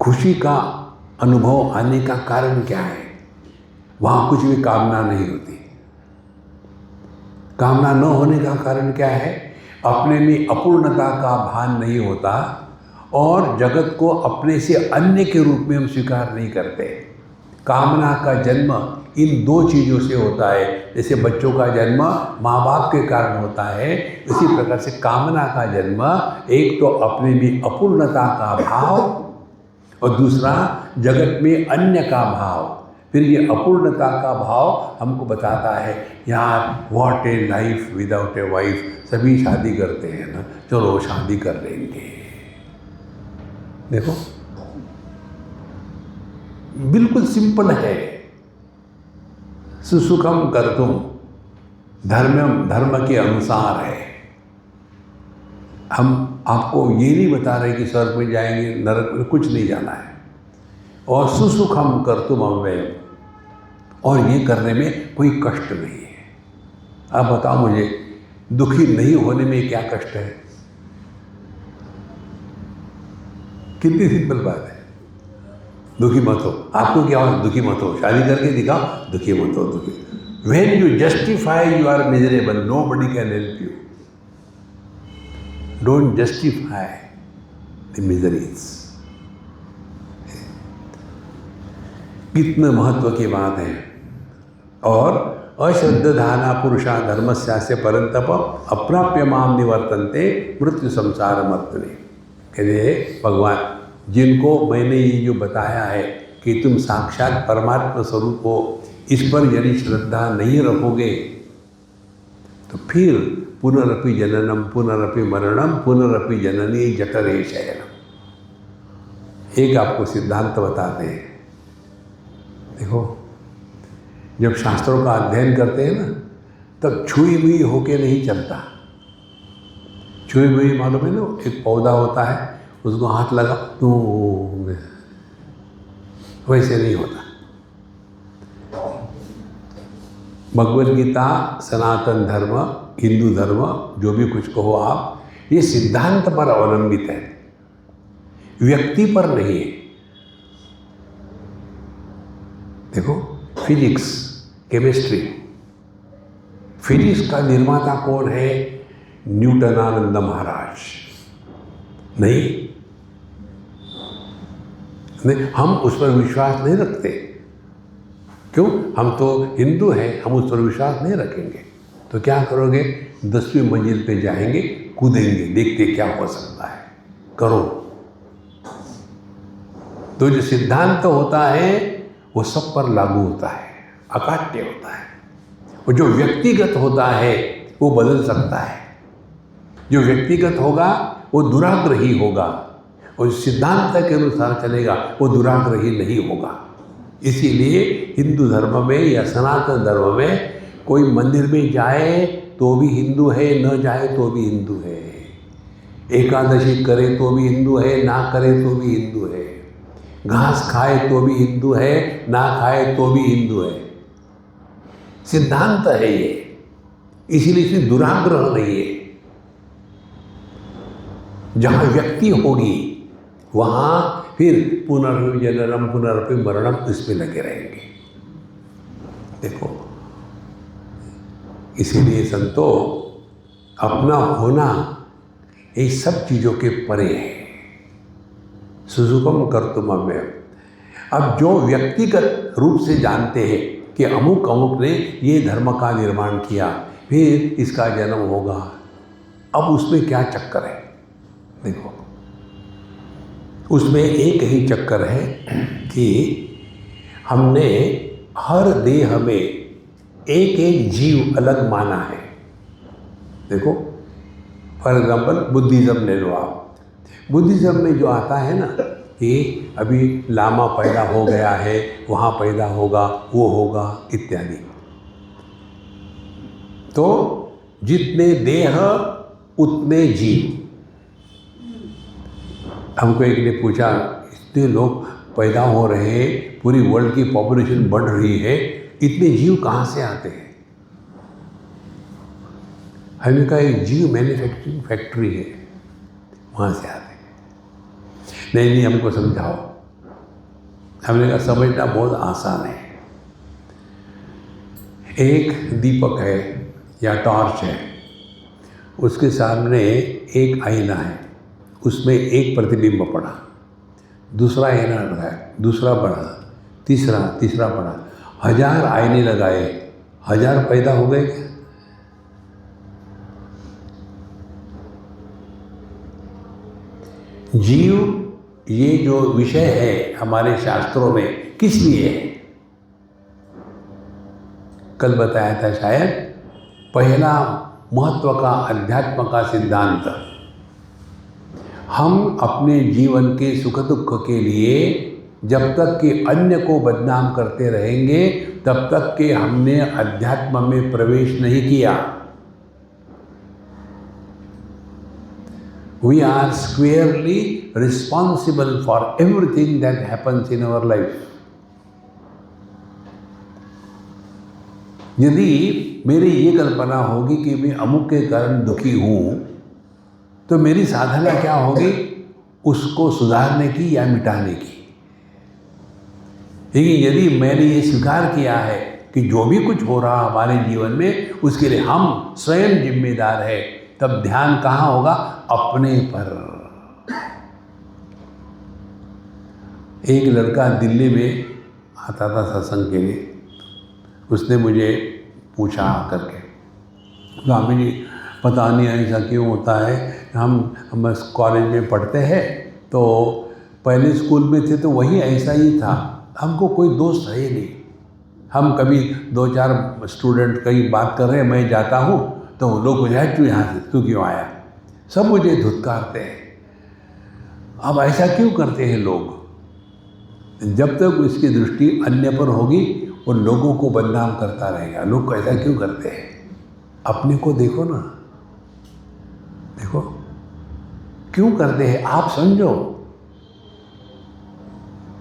खुशी का अनुभव आने का कारण क्या है? वहाँ कुछ भी कामना नहीं होती। कामना न होने का कारण क्या है? अपने में अपूर्णता का भान नहीं होता और जगत को अपने से अन्य के रूप में हम स्वीकार नहीं करते। कामना का जन्म इन दो चीज़ों से होता है। जैसे बच्चों का जन्म माँ बाप के कारण होता है, इसी प्रकार से कामना का जन्म एक तो अपने में अपूर्णता का भाव और दूसरा जगत में अन्य का भाव। फिर ये अपूर्णता का भाव हमको बताता है यार what A life without a wife. सभी शादी करते हैं ना, चलो शादी कर लेंगे। देखो बिल्कुल सिंपल है। सुसुखम कर्तुम, धर्म के अनुसार है। हम आपको ये नहीं बता रहे कि स्वर्ग में जाएंगे, नरक में, कुछ नहीं जाना है। और सुसुखम कर्तुम अव्ययम, और ये करने में कोई कष्ट नहीं है। आप बताओ मुझे, दुखी नहीं होने में क्या कष्ट है? कितनी सिंपल बात है। दुखी मत हो। आपको क्या हो? दुखी मत हो। शादी करके दिखाओ, दुखी मत हो, दुखी। When you justify you are miserable, nobody can help you. Don't justify the miseries. कितने महत्व की बात है। और अश्रद्धाना पुरुषा धर्मस्यास्य परंतप अप्राप्य माम निवर्तन्ते मृत्यु संसार मर्तने। कहते भगवान, जिनको मैंने ये जो बताया है कि तुम साक्षात परमात्मा स्वरूप हो, इस पर यदि श्रद्धा नहीं रखोगे तो फिर पुनरपि जननम पुनरपि मरणम पुनरपि जननी जठरे शयनम। एक आपको सिद्धांत बताते हैं। देखो, जब शास्त्रों का अध्ययन करते हैं ना, तब छुई हुई होके नहीं चलता। छुई हुई मालूम है ना, एक पौधा होता है, उसको हाथ लगा तो वैसे नहीं होता। भगवद गीता, सनातन धर्म, हिंदू धर्म, जो भी कुछ कहो आप, ये सिद्धांत पर अवलंबित है, व्यक्ति पर नहीं है। देखो, फिजिक्स, केमिस्ट्री, फिजिक्स का निर्माता कौन है? न्यूटनानंद महाराज। नहीं, हम उस पर विश्वास नहीं रखते। क्यों? हम तो हिंदू हैं, हम उस पर विश्वास नहीं रखेंगे। तो क्या करोगे? 10वीं मंजिल पे जाएंगे, कूदेंगे, देखते क्या हो सकता है, करो। तो जो सिद्धांत होता है वो सब पर लागू होता है, अकाट्य होता है। और जो व्यक्तिगत होता है वो बदल सकता है। जो व्यक्तिगत होगा वो दुराग्रही होगा, और सिद्धांत के अनुसार चलेगा वो दुराग्रही नहीं होगा। इसीलिए हिंदू धर्म में या सनातन धर्म में कोई मंदिर में जाए तो भी हिंदू है, न जाए तो भी हिंदू है। एकादशी करे तो भी हिंदू है, ना करे तो भी हिंदू है। घास खाए तो भी हिंदू है, ना खाए तो भी हिंदू है। सिद्धांत है ये, इसीलिए इसमें दुराग्रह नहीं है। जहाँ व्यक्ति होगी वहाँ फिर पुनर्जननम पुनरपि मरणम इसमें लगे रहेंगे। देखो, इसीलिए संतो अपना होना ये सब चीज़ों के परे है। सुसुखम कर्तुम अव्ययम्। अब जो व्यक्तिगत रूप से जानते हैं कि अमुक अमुक ने ये धर्म का निर्माण किया, फिर इसका जन्म होगा, अब उसमें क्या चक्कर है? देखो, उसमें एक ही चक्कर है कि हमने हर देह में एक एक जीव अलग माना है। देखो, फॉर एग्जाम्पल बुद्धिज़्म ले लो आप। बुद्धिज़्म में जो आता है ना कि अभी लामा पैदा हो गया है, वहाँ पैदा होगा, वो होगा इत्यादि। तो जितने देह उतने जीव। हमको एक ने पूछा, इतने लोग पैदा हो रहे हैं, पूरी वर्ल्ड की पॉपुलेशन बढ़ रही है, इतने जीव कहाँ से आते हैं? हमने कहा एक जीव मैन्युफैक्चरिंग फैक्ट्री है, वहाँ से आते हैं। नहीं, हमको समझाओ। हमने कहा समझना बहुत आसान है। एक दीपक है या टॉर्च है, उसके सामने एक आईना है, उसमें एक प्रतिबिंब पड़ा, दूसरा आईना लगाया, दूसरा बढ़ा, तीसरा बढ़ा, 1000 आईने लगाए, 1000 पैदा हो गए क्या? जीव ये जो विषय है हमारे शास्त्रों में किस लिए है? कल बताया था शायद, पहला महत्व का अध्यात्म का सिद्धांत, हम अपने जीवन के सुख दुख के लिए जब तक कि अन्य को बदनाम करते रहेंगे तब तक कि हमने अध्यात्म में प्रवेश नहीं किया। We are squarely responsible for everything that happens in our life. यदि मेरी ये कल्पना होगी कि मैं अमुक के कारण दुखी हूँ, तो मेरी साधना क्या होगी? उसको सुधारने की या मिटाने की। लेकिन यदि मैंने ये स्वीकार किया है कि जो भी कुछ हो रहा हमारे जीवन में उसके लिए हम स्वयं जिम्मेदार है, तब ध्यान कहाँ होगा? अपने पर। एक लड़का दिल्ली में आता था सत्संग के लिए, उसने मुझे पूछा करके, स्वामी जी पता नहीं ऐसा क्यों होता है, हम कॉलेज में पढ़ते हैं तो पहले स्कूल में थे तो वही ऐसा ही था, हमको कोई दोस्त है ही नहीं। हम कभी 2-4 स्टूडेंट कहीं बात कर रहे हैं, मैं जाता हूँ तो लोग पूछा तू यहाँ से तू क्यों आया, सब मुझे धुतकारते हैं। अब ऐसा क्यों करते हैं लोग? जब तक उसकी दृष्टि अन्य पर होगी वो लोगों को बदनाम करता रहेगा। लोग ऐसा क्यों करते हैं? अपने को देखो ना, देखो क्यों करते हैं, आप समझो।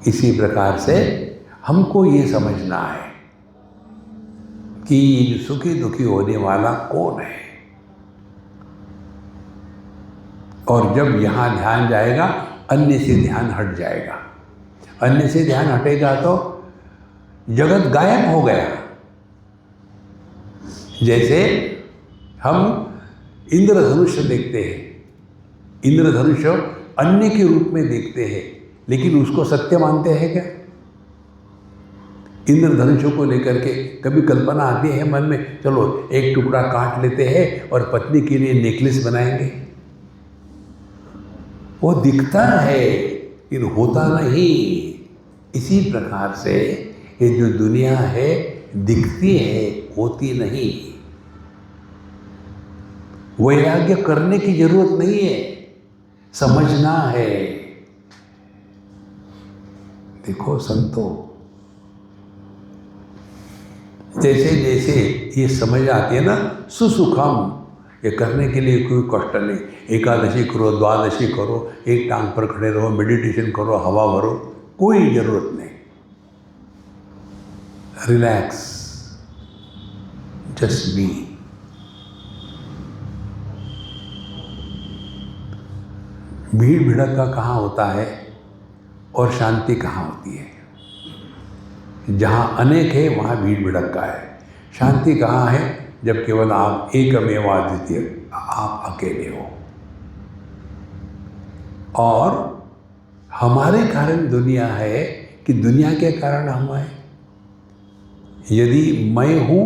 इसी प्रकार से हमको ये समझना है कि ये जो सुखी दुखी होने वाला कौन है, और जब यहाँ ध्यान जाएगा अन्य से ध्यान हट जाएगा। अन्य से ध्यान हटेगा तो जगत गायब हो गया। जैसे हम इंद्रधनुष देखते हैं, इंद्रधनुष अन्य के रूप में देखते हैं, लेकिन उसको सत्य मानते हैं क्या? इंद्रधनुषों को लेकर के कभी कल्पना आती है मन में, चलो एक टुकड़ा काट लेते हैं और पत्नी के लिए नेकलेस बनाएंगे? वो दिखता है लेकिन होता नहीं। इसी प्रकार से ये जो दुनिया है दिखती है, होती नहीं। वैराग्य करने की जरूरत नहीं है, समझना है। देखो संतो, जैसे जैसे ये समझ आती है ना, सुसुखम, ये करने के लिए कोई कष्ट नहीं। एकादशी करो, द्वादशी करो, एक टांग पर खड़े रहो, मेडिटेशन करो, हवा भरो, कोई जरूरत नहीं। Relax, just be. भीड़ भिड़क का कहाँ होता है? और शांति कहाँ होती है? जहाँ अनेक है वहाँ भीड़ भड़क्का है। शांति कहाँ है? जब केवल आप एकमेव अद्वितीय, आप अकेले हो। और हमारे कारण दुनिया है कि दुनिया के कारण हम हैं। यदि मैं हूँ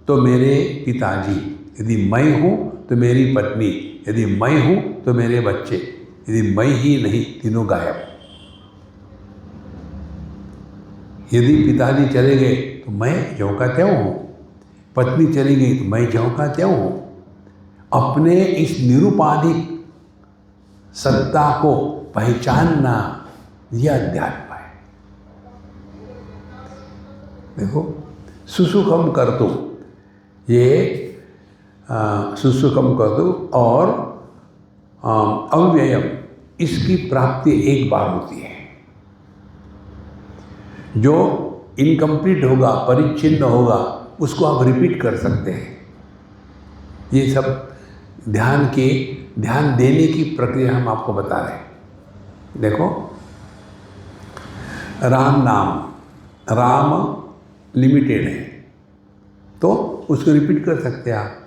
तो मेरे पिताजी, यदि मैं हूँ तो मेरी पत्नी, यदि मैं हूँ तो मेरे बच्चे, यदि मैं ही नहीं तीनों गायब। यदि पिताजी चले गए तो मैं ज्यों का त्यों हूँ, पत्नी चली गई तो मैं ज्यों का त्यों हूँ। अपने इस निरुपाधिक सत्ता को पहचानना यह अध्यात्म है। देखो, सुसुखम कर्तुम, ये सुसुखम कर्तुम और अव्ययम, इसकी प्राप्ति एक बार होती है। जो इनकम्प्लीट होगा, परिच्छिन्न होगा, उसको आप रिपीट कर सकते हैं। ये सब ध्यान देने की प्रक्रिया हम आपको बता रहे हैं। देखो, राम नाम, राम लिमिटेड है तो उसको रिपीट कर सकते हैं आप,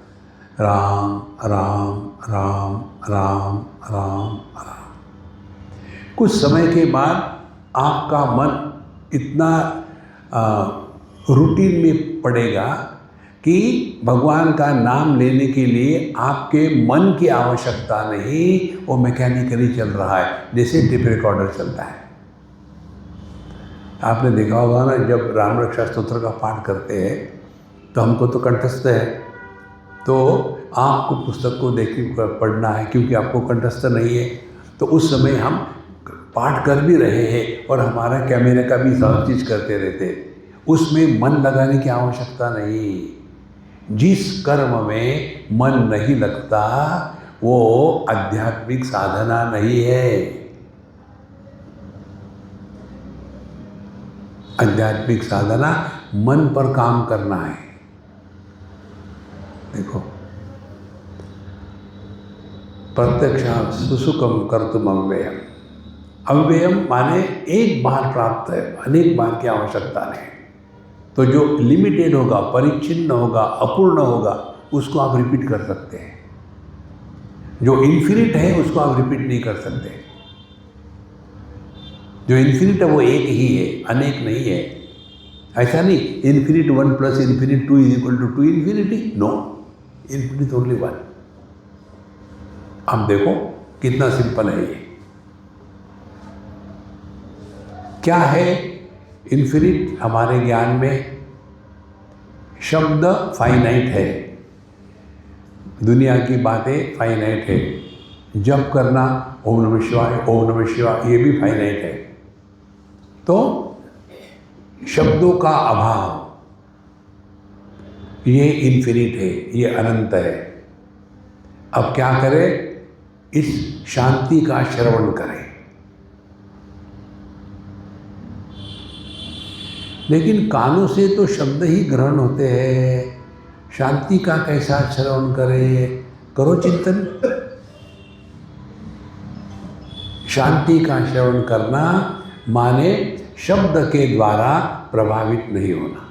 राम राम राम राम राम राम। कुछ समय के बाद आपका मन इतना रूटीन में पड़ेगा कि भगवान का नाम लेने के लिए आपके मन की आवश्यकता नहीं, वो मैकेनिकली चल रहा है, जैसे टेप रिकॉर्डर चलता है। आपने देखा होगा ना, जब राम रक्षा स्तोत्र का पाठ करते हैं तो हमको तो कंठस्थ है, तो आपको पुस्तक को देख के पढ़ना है, क्योंकि आपको कंठस्थ नहीं है। तो उस समय हम पाठ कर भी रहे हैं और हमारा कैमरे का भी सब चीज़ करते रहते, उसमें मन लगाने की आवश्यकता नहीं। जिस कर्म में मन नहीं लगता वो आध्यात्मिक साधना नहीं है। आध्यात्मिक साधना मन पर काम करना है। देखो, प्रत्यक्ष सुसुखम कर्तुम अव्ययम। अव्ययम माने एक बार प्राप्त है, अनेक बार की आवश्यकता नहीं। तो जो लिमिटेड होगा, परिच्छिन्न होगा, अपूर्ण होगा, उसको आप रिपीट कर सकते हैं। जो इन्फिनिट है उसको आप रिपीट नहीं कर सकते। जो इन्फिनिट है वो एक ही है, अनेक नहीं है। ऐसा नहीं infinite 1 + infinite 2 = 2 infinity, no, infinite only 1। अब देखो कितना सिंपल है ये। क्या है इन्फिनिट? हमारे ज्ञान में शब्द फाइनाइट है, दुनिया की बातें फाइनाइट है। जप करना ओम नमः शिवाय, ओम नमः शिवाय, ये भी फाइनाइट है। तो शब्दों का अभाव, ये इन्फिनिट है, ये अनंत है। अब क्या करें? इस शांति का श्रवण करें। लेकिन कानों से तो शब्द ही ग्रहण होते हैं, शांति का कैसा श्रवण करें? करो चिंतन। शांति का श्रवण करना माने शब्द के द्वारा प्रभावित नहीं होना।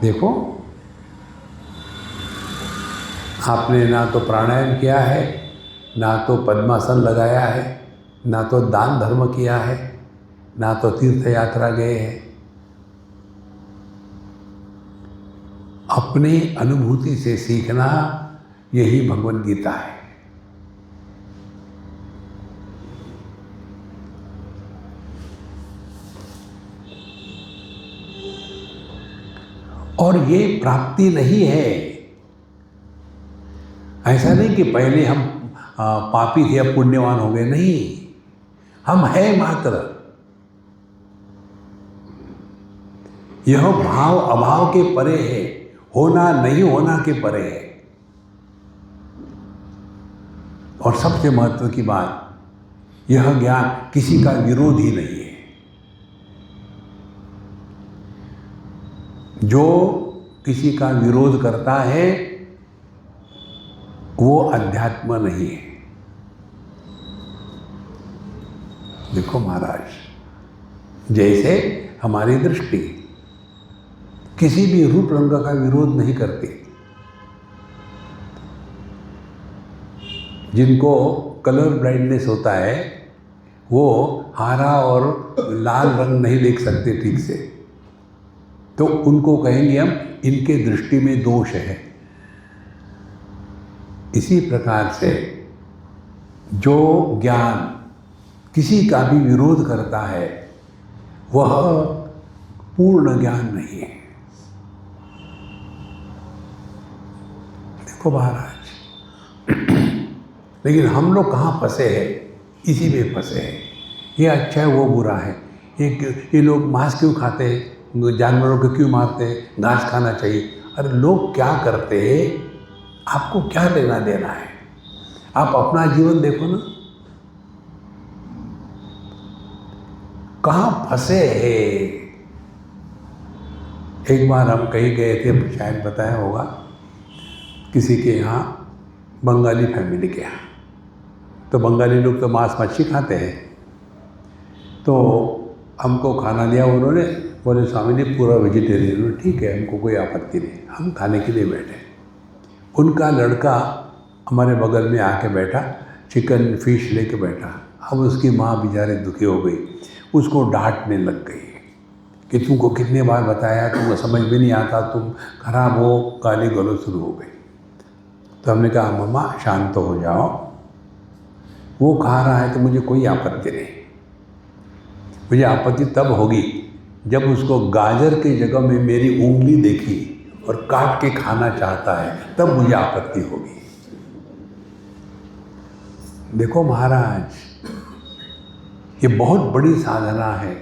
देखो, आपने ना तो प्राणायाम किया है, ना तो पद्मासन लगाया है, ना तो दान धर्म किया है, ना तो तीर्थ यात्रा गए हैं। अपनी अनुभूति से सीखना, यही भगवद गीता है। और ये प्राप्ति नहीं है। ऐसा नहीं कि पहले हम पापी थे अब पुण्यवान हो गए, नहीं, हम है मात्र। यह भाव अभाव के परे है, होना नहीं होना के परे है। और सबसे महत्व की बात, यह ज्ञान किसी का विरोधी नहीं है। जो किसी का विरोध करता है वो अध्यात्म नहीं है। देखो महाराज, जैसे हमारी दृष्टि किसी भी रूप रंग का विरोध नहीं करती, जिनको कलर ब्लाइंडनेस होता है वो हरा और लाल रंग नहीं देख सकते ठीक से, तो उनको कहेंगे हम इनके दृष्टि में दोष है। इसी प्रकार से जो ज्ञान किसी का भी विरोध करता है वह पूर्ण ज्ञान नहीं है। देखो महाराज, लेकिन हम लोग कहाँ फंसे हैं? इसी में फंसे हैं। ये अच्छा है, वो बुरा है। ये लोग मांस क्यों खाते हैं? जानवरों को क्यों मारते हैं? घास खाना चाहिए। अरे लोग क्या करते हैं, आपको क्या लेना देना है? आप अपना जीवन देखो ना, कहाँ फंसे हैं। एक बार हम कहीं गए थे, शायद बताया होगा, किसी के यहाँ, बंगाली फैमिली के यहाँ। तो बंगाली लोग तो मांस मच्छी खाते हैं, तो हमको खाना दिया उन्होंने। बोले स्वामी जी पूरा वेजिटेरियन। ठीक है, हमको कोई आपत्ति नहीं, हम खाने के लिए बैठे। उनका लड़का हमारे बगल में आके बैठा, चिकन फिश लेके बैठा। अब उसकी माँ बेचारे दुखी हो गई, उसको डांटने लग गई कि तुमको कितने बार बताया, तुमको समझ में नहीं आता, तुम खराब हो, गाली गलौज शुरू हो गई। तो हमने कहा मम्मा शांत हो जाओ, वो खा रहा है तो मुझे कोई आपत्ति नहीं। मुझे आपत्ति तब होगी जब उसको गाजर की जगह में मेरी उंगली देखी और काट के खाना चाहता है, तब मुझे आपत्ति होगी। देखो महाराज, ये बहुत बड़ी साधना है।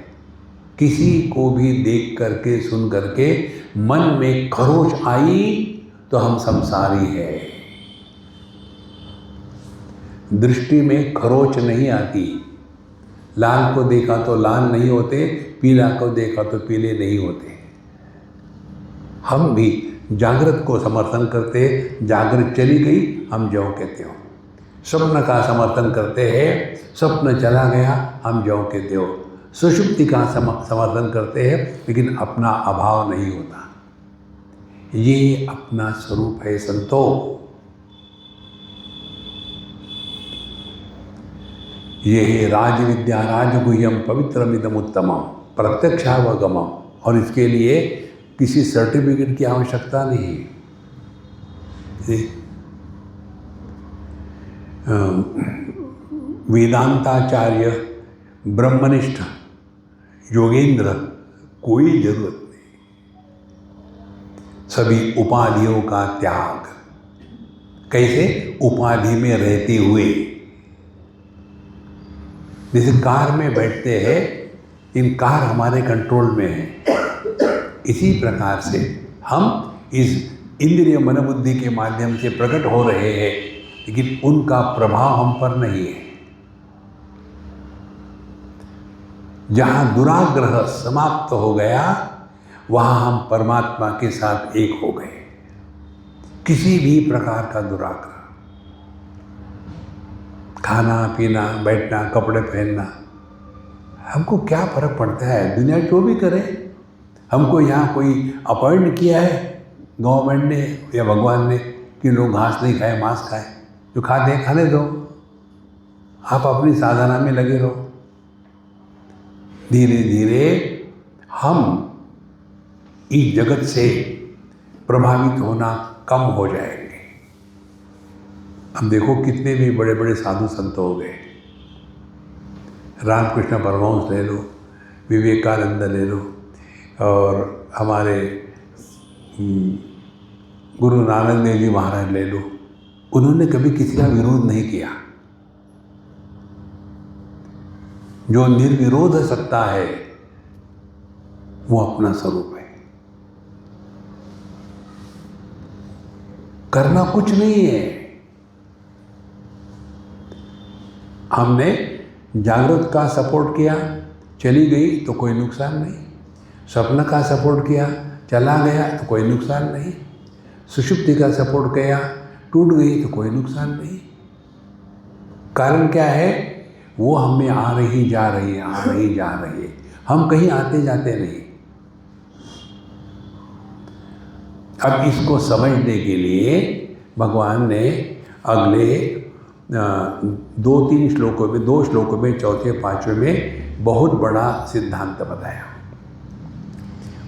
किसी को भी देख करके सुन करके मन में खरोच आई तो हम संसारी है। दृष्टि में खरोच नहीं आती। लाल को देखा तो लाल नहीं होते, पीला को देखा तो पीले नहीं होते। हम भी जागृत को समर्थन करते, जागृत चली गई हम ज्यों के त्यों। स्वप्न का समर्थन करते हैं, स्वप्न चला गया हम ज्यों के त्यों। सुषुप्ति का समर्थन करते हैं, लेकिन अपना अभाव नहीं होता। ये अपना स्वरूप है संतो। ये है राजविद्या राजगुह्यम पवित्रमिदम उत्तमम प्रत्यक्षावगमम। और इसके लिए किसी सर्टिफिकेट की आवश्यकता नहीं। वेदांताचार्य, ब्रह्मनिष्ठ, योगेंद्र, कोई जरूरत नहीं। सभी उपाधियों का त्याग। कैसे? उपाधि में रहते हुए। जैसे कार में बैठते हैं, इन कार हमारे कंट्रोल में है, इसी प्रकार से हम इस इंद्रिय मन बुद्धि के माध्यम से प्रकट हो रहे हैं, लेकिन उनका प्रभाव हम पर नहीं है। जहाँ दुराग्रह समाप्त हो गया, वहाँ हम परमात्मा के साथ एक हो गए। किसी भी प्रकार का दुराग्रह, खाना पीना, बैठना, कपड़े पहनना, हमको क्या फर्क पड़ता है? दुनिया जो भी करे। हमको यहाँ कोई अपॉइंट किया है गवर्नमेंट ने या भगवान ने कि लोग घास नहीं खाए, मांस खाए? जो खाते हैं खाने दो, आप अपनी साधना में लगे रहो। धीरे धीरे हम इस जगत से प्रभावित होना कम हो जाएंगे। हम देखो कितने भी बड़े बड़े साधु संत हो गए। रामकृष्ण परमहंस ले लो, विवेकानंद ले लो, और हमारे गुरु नानक देव जी महाराज ले लो। उन्होंने कभी किसी का विरोध नहीं किया। जो निर्विरोध सत्ता है वो अपना स्वरूप है। करना कुछ नहीं है। हमने जागृत का सपोर्ट किया, चली गई तो कोई नुकसान नहीं। स्वप्न का सपोर्ट किया, चला गया तो कोई नुकसान नहीं, सुषुप्ति का सपोर्ट गया, टूट गई तो कोई नुकसान नहीं। कारण क्या है? वो हमें आ रही जा रही है, आ रही जा रही है, हम कहीं आते जाते नहीं। अब इसको समझने के लिए भगवान ने अगले 2-3 श्लोकों में, 2 श्लोकों में, चौथे 5वें में बहुत बड़ा सिद्धांत बताया।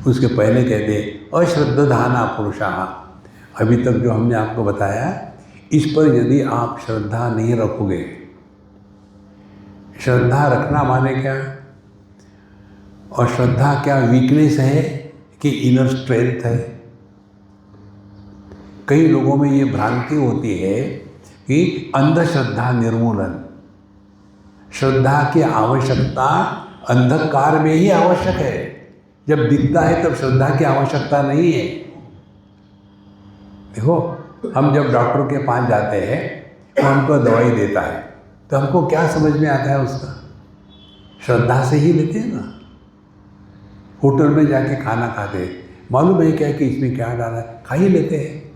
उसके पहले कहते अश्रद्धाना पुरुषा। अभी तक जो हमने आपको बताया, इस पर यदि आप श्रद्धा नहीं रखोगे, श्रद्धा रखना माने क्या? और श्रद्धा क्या वीकनेस है कि इनर स्ट्रेंथ है? कई लोगों में ये भ्रांति होती है कि अंधश्रद्धा निर्मूलन, श्रद्धा की आवश्यकता अंधकार में ही आवश्यक है। जब दिखता है तब श्रद्धा की आवश्यकता नहीं है। देखो, हम जब डॉक्टर के पास जाते हैं तो हमको दवाई देता है, तो हमको क्या समझ में आता है उसका? श्रद्धा से ही लेते हैं ना। होटल में जाके खाना खाते हैं, मालूम है क्या कि इसमें क्या डाला है, खा ही लेते हैं।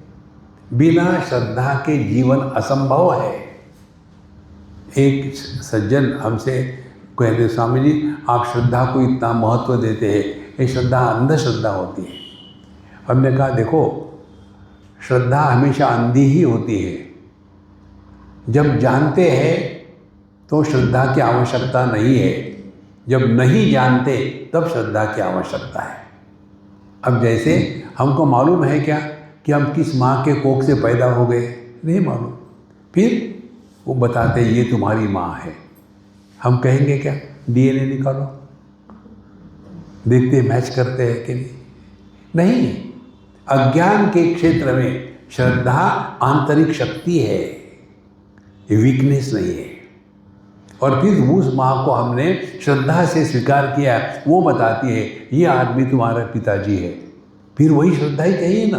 बिना श्रद्धा के जीवन असंभव है। एक सज्जन हमसे कहते, स्वामी जी आप श्रद्धा को इतना महत्व देते हैं, ये श्रद्धा अंधश्रद्धा होती है। हमने कहा देखो, श्रद्धा हमेशा अंधी ही होती है। जब जानते हैं तो श्रद्धा की आवश्यकता नहीं है, जब नहीं जानते तब श्रद्धा की आवश्यकता है। अब जैसे हमको मालूम है क्या कि हम किस माँ के कोख से पैदा हो गए? नहीं मालूम। फिर वो बताते ये तुम्हारी माँ है, हम कहेंगे क्या? डीएनए निकालो, देखते मैच करते हैं कि नहीं? अज्ञान के क्षेत्र में श्रद्धा आंतरिक शक्ति है, ये वीकनेस नहीं है। और फिर उस माँ को हमने श्रद्धा से स्वीकार किया, वो बताती है ये आदमी तुम्हारा पिताजी है, फिर वही श्रद्धा ही चाहिए ना।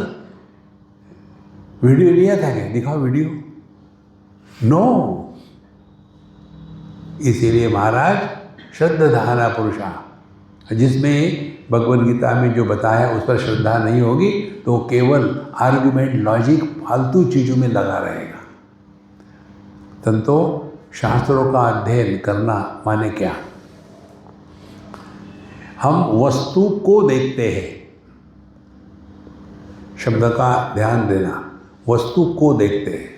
वीडियो लिया था क्या? दिखाओ वीडियो। नो। इसीलिए महाराज श्रद्धाना पुरुषा, जिसमें भगवद गीता में जो बताया उस पर श्रद्धा नहीं होगी तो केवल आर्गुमेंट, लॉजिक, फालतू चीज़ों में लगा रहेगा। तंतो शास्त्रों का अध्ययन करना माने क्या? हम वस्तु को देखते हैं, शब्द का ध्यान देना, वस्तु को देखते हैं।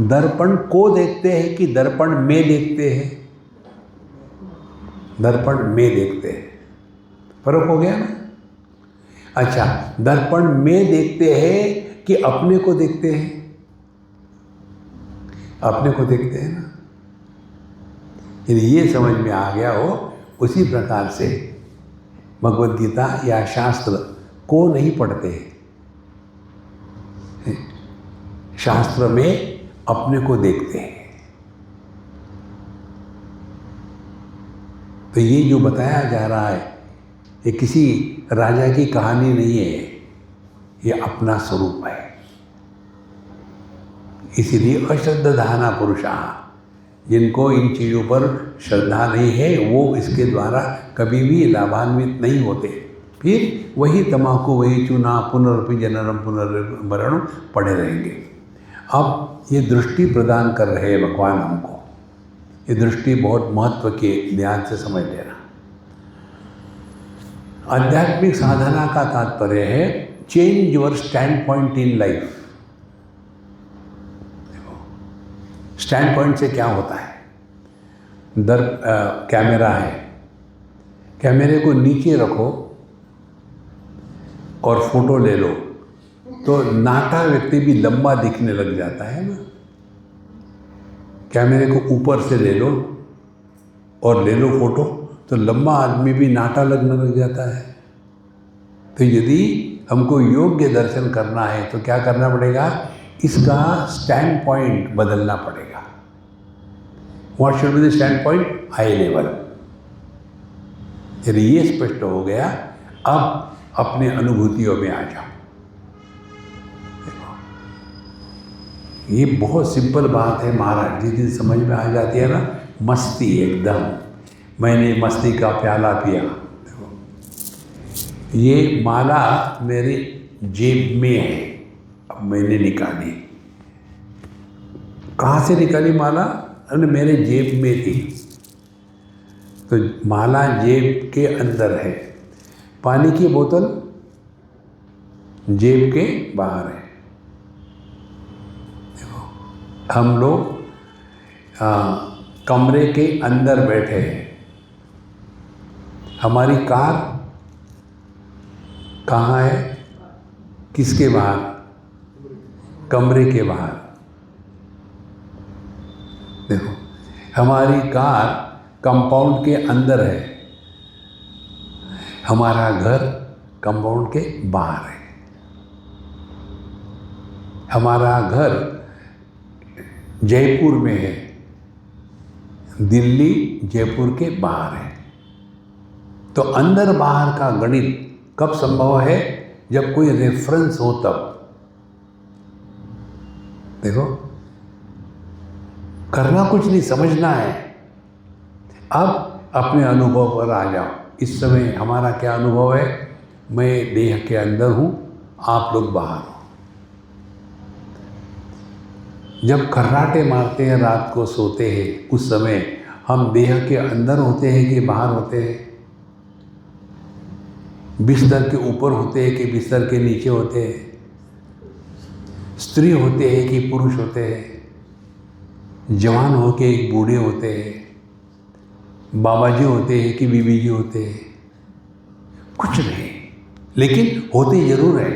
दर्पण को देखते हैं कि दर्पण में देखते हैं? दर्पण में देखते हैं, फर्क हो गया ना। अच्छा, दर्पण में देखते हैं कि अपने को देखते हैं? अपने को देखते हैं ना। यदि ये समझ में आ गया हो, उसी प्रकार से भगवद गीता या शास्त्र को नहीं पढ़ते हैं, शास्त्र में अपने को देखते हैं। तो ये जो बताया जा रहा है ये किसी राजा की कहानी नहीं है, ये अपना स्वरूप है। इसीलिए अश्रद्धाना पुरुषा, जिनको इन चीज़ों पर श्रद्धा नहीं है वो इसके द्वारा कभी भी लाभान्वित नहीं होते। फिर वही तम्बाकू, वही चूना, पुनरपि जननम पुनर्मरणम पड़े रहेंगे। अब ये दृष्टि प्रदान कर रहे हैं भगवान हमको। ये दृष्टि बहुत महत्व के ध्यान से समझ लेना। आध्यात्मिक साधना का तात्पर्य है change your stand point in life. Stand point से क्या होता है? कैमरा है, कैमरे को नीचे रखो और फोटो ले लो तो नाटा व्यक्ति भी लंबा दिखने लग जाता है ना। कैमरे को ऊपर से ले लो और ले लो फोटो तो लंबा आदमी भी नाटा लगने लग जाता है। तो यदि हमको योग्य दर्शन करना है तो क्या करना पड़ेगा? इसका स्टैंड पॉइंट बदलना पड़ेगा। What should be the stand point? High level. यदि ये स्पष्ट हो गया, अब अपने अनुभूतियों में आ जाओ। ये बहुत सिंपल बात है महाराज, जिस दिन समझ में आ जाती है ना, मस्ती एकदम। मैंने मस्ती का प्याला पिया। देखो ये माला मेरी जेब में है, अब मैंने निकाली। कहाँ से निकाली माला? अरे मेरे जेब में थी। तो माला जेब के अंदर है, पानी की बोतल जेब के बाहर है। देखो, हम लोग कमरे के अंदर बैठे हैं, हमारी कार कहाँ है? किसके बाहर? कमरे के बाहर। देखो, हमारी कार कंपाउंड के अंदर है, हमारा घर कंपाउंड के बाहर है। हमारा घर जयपुर में है, दिल्ली जयपुर के बाहर है। तो अंदर बाहर का गणित कब संभव है? जब कोई रेफरेंस हो तब। देखो, करना कुछ नहीं, समझना है। अब अपने अनुभव पर आ जाओ। इस समय हमारा क्या अनुभव है? मैं देह के अंदर हूँ, आप लोग बाहर हो। जब खर्राटे मारते हैं, रात को सोते हैं, उस समय हम देह के अंदर होते हैं कि बाहर होते हैं? बिस्तर के ऊपर होते हैं कि बिस्तर के नीचे होते हैं? स्त्री होते हैं कि पुरुष होते हैं? जवान हो के एक बूढ़े होते हैं? बाबा जी होते हैं कि बीबी जी होते हैं? कुछ नहीं, लेकिन होते जरूर है।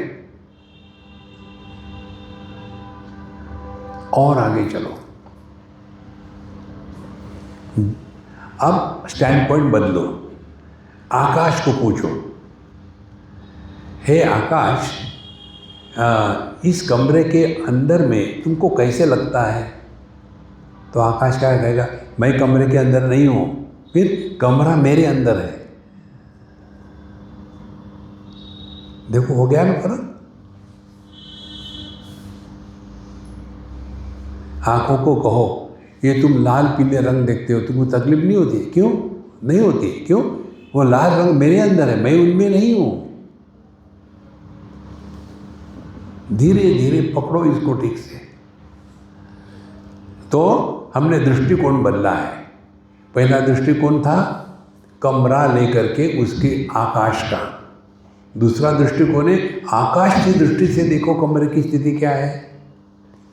और आगे चलो, अब स्टैंड पॉइंट बदलो। आकाश को पूछो, हे आकाश, इस कमरे के अंदर में तुमको कैसे लगता है? तो आकाश क्या कहेगा? मैं कमरे के अंदर नहीं हूं, फिर कमरा मेरे अंदर है। देखो, हो गया ना फर्क? आंखों को कहो, ये तुम लाल पीले रंग देखते हो, तुमको तकलीफ नहीं होती? क्यों नहीं होती? क्यों? वो लाल रंग मेरे अंदर है, मैं उनमें नहीं हूं। धीरे धीरे पकड़ो इसको ठीक से। तो हमने दृष्टिकोण बदला है। पहला दृष्टिकोण था कमरा लेकर के उसके आकाश का। दूसरा दृष्टिकोण है आकाश की दृष्टि से देखो कमरे की स्थिति क्या है।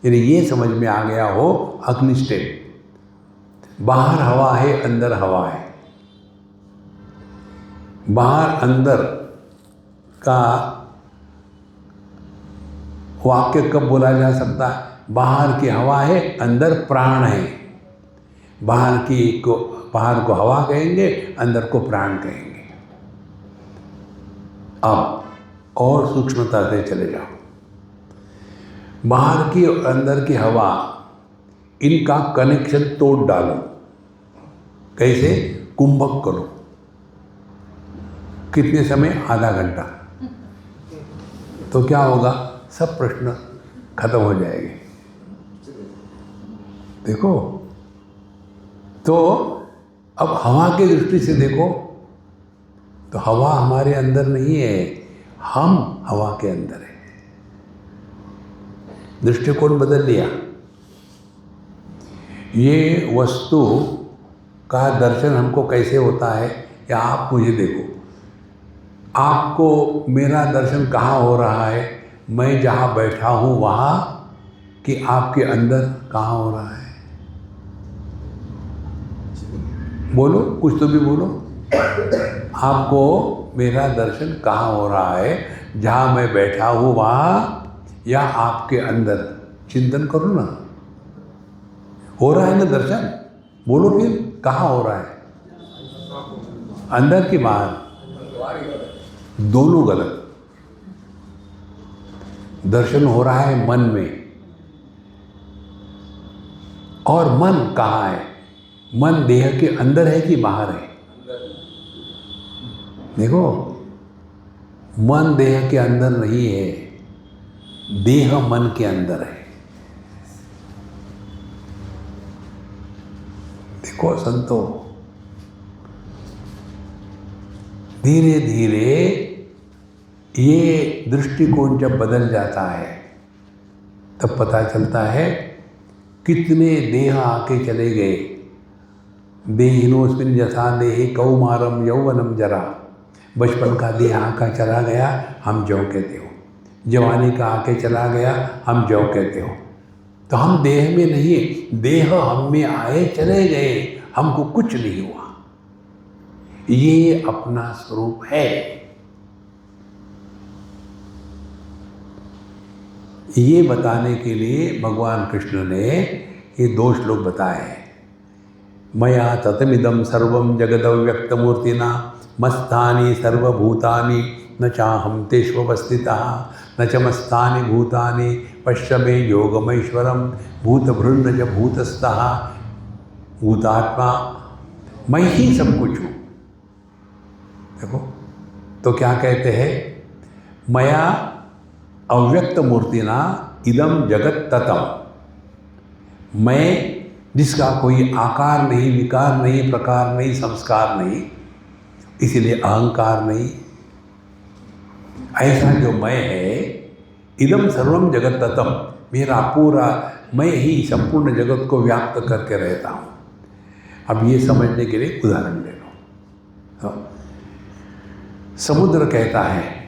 यदि ये समझ में आ गया हो, अगली स्टेप, बाहर हवा है, अंदर हवा है। बाहर अंदर का वाक्य कब बोला जा सकता है? बाहर की हवा है, अंदर प्राण है। बाहर को हवा कहेंगे, अंदर को प्राण कहेंगे। अब और सूक्ष्मता से चले जाओ। बाहर की और अंदर की हवा, इनका कनेक्शन तोड़ डालो। कैसे? कुंभक करो। कितने समय? आधा घंटा। तो क्या होगा? सब प्रश्न खत्म हो जाएंगे। देखो, तो अब हवा की दृष्टि से देखो, तो हवा हमारे अंदर नहीं है, हम हवा के अंदर है। दृष्टिकोण बदल लिया। ये वस्तु का दर्शन हमको कैसे होता है, या आप मुझे देखो, आपको मेरा दर्शन कहाँ हो रहा है? मैं जहाँ बैठा हूँ वहाँ, कि आपके अंदर कहाँ हो रहा है? बोलो, कुछ तो भी बोलो। आपको मेरा दर्शन कहाँ हो रहा है? जहाँ मैं बैठा हूँ वहाँ, या आपके अंदर? चिंतन करो ना। हो रहा है ना दर्शन? बोलो फिर, कहाँ हो रहा है? अंदर कि बाहर? दोनों गलत। दर्शन हो रहा है मन में। और मन कहाँ है? मन देह के अंदर है कि बाहर है? देखो, मन देह के अंदर नहीं है, देह मन के अंदर है। देखो संतो, धीरे धीरे ये दृष्टिकोण जब बदल जाता है तब पता चलता है कितने देह आके चले गए। देहिनोस्मिन् यथा देहि कौमारम यौवनम जरा। बचपन का देह आका चला गया, हम जौ कहते हो। जवानी का आके चला गया, हम जौ कहते हो। तो हम देह में नहीं, देह हम में आए चले गए, हमको कुछ नहीं हुआ। ये अपना स्वरूप है। ये बताने के लिए भगवान कृष्ण ने ये 2 श्लोक बताए हैं। मया ततमिदं सर्वं जगदव्यक्तमूर्तिना मस्तानि सर्वभूतानि न चाहं तेष्वस्थितः न च मस्तानि भूतानि पश्य मे योगमैश्वरं भूतभृन्न च भूतस्थः। भूतात्मा मैं ही सब कुछ हूँ। देखो तो क्या कहते हैं, मया अव्यक्त मूर्तिना इदम जगत ततम। मैं जिसका कोई आकार नहीं, विकार नहीं, प्रकार नहीं, संस्कार नहीं, इसीलिए अहंकार नहीं, ऐसा जो मैं है, इदम सर्वम जगत ततम, मेरा पूरा मैं ही संपूर्ण जगत को व्याप्त करके रहता हूँ। अब ये समझने के लिए उदाहरण ले लो। समुद्र कहता है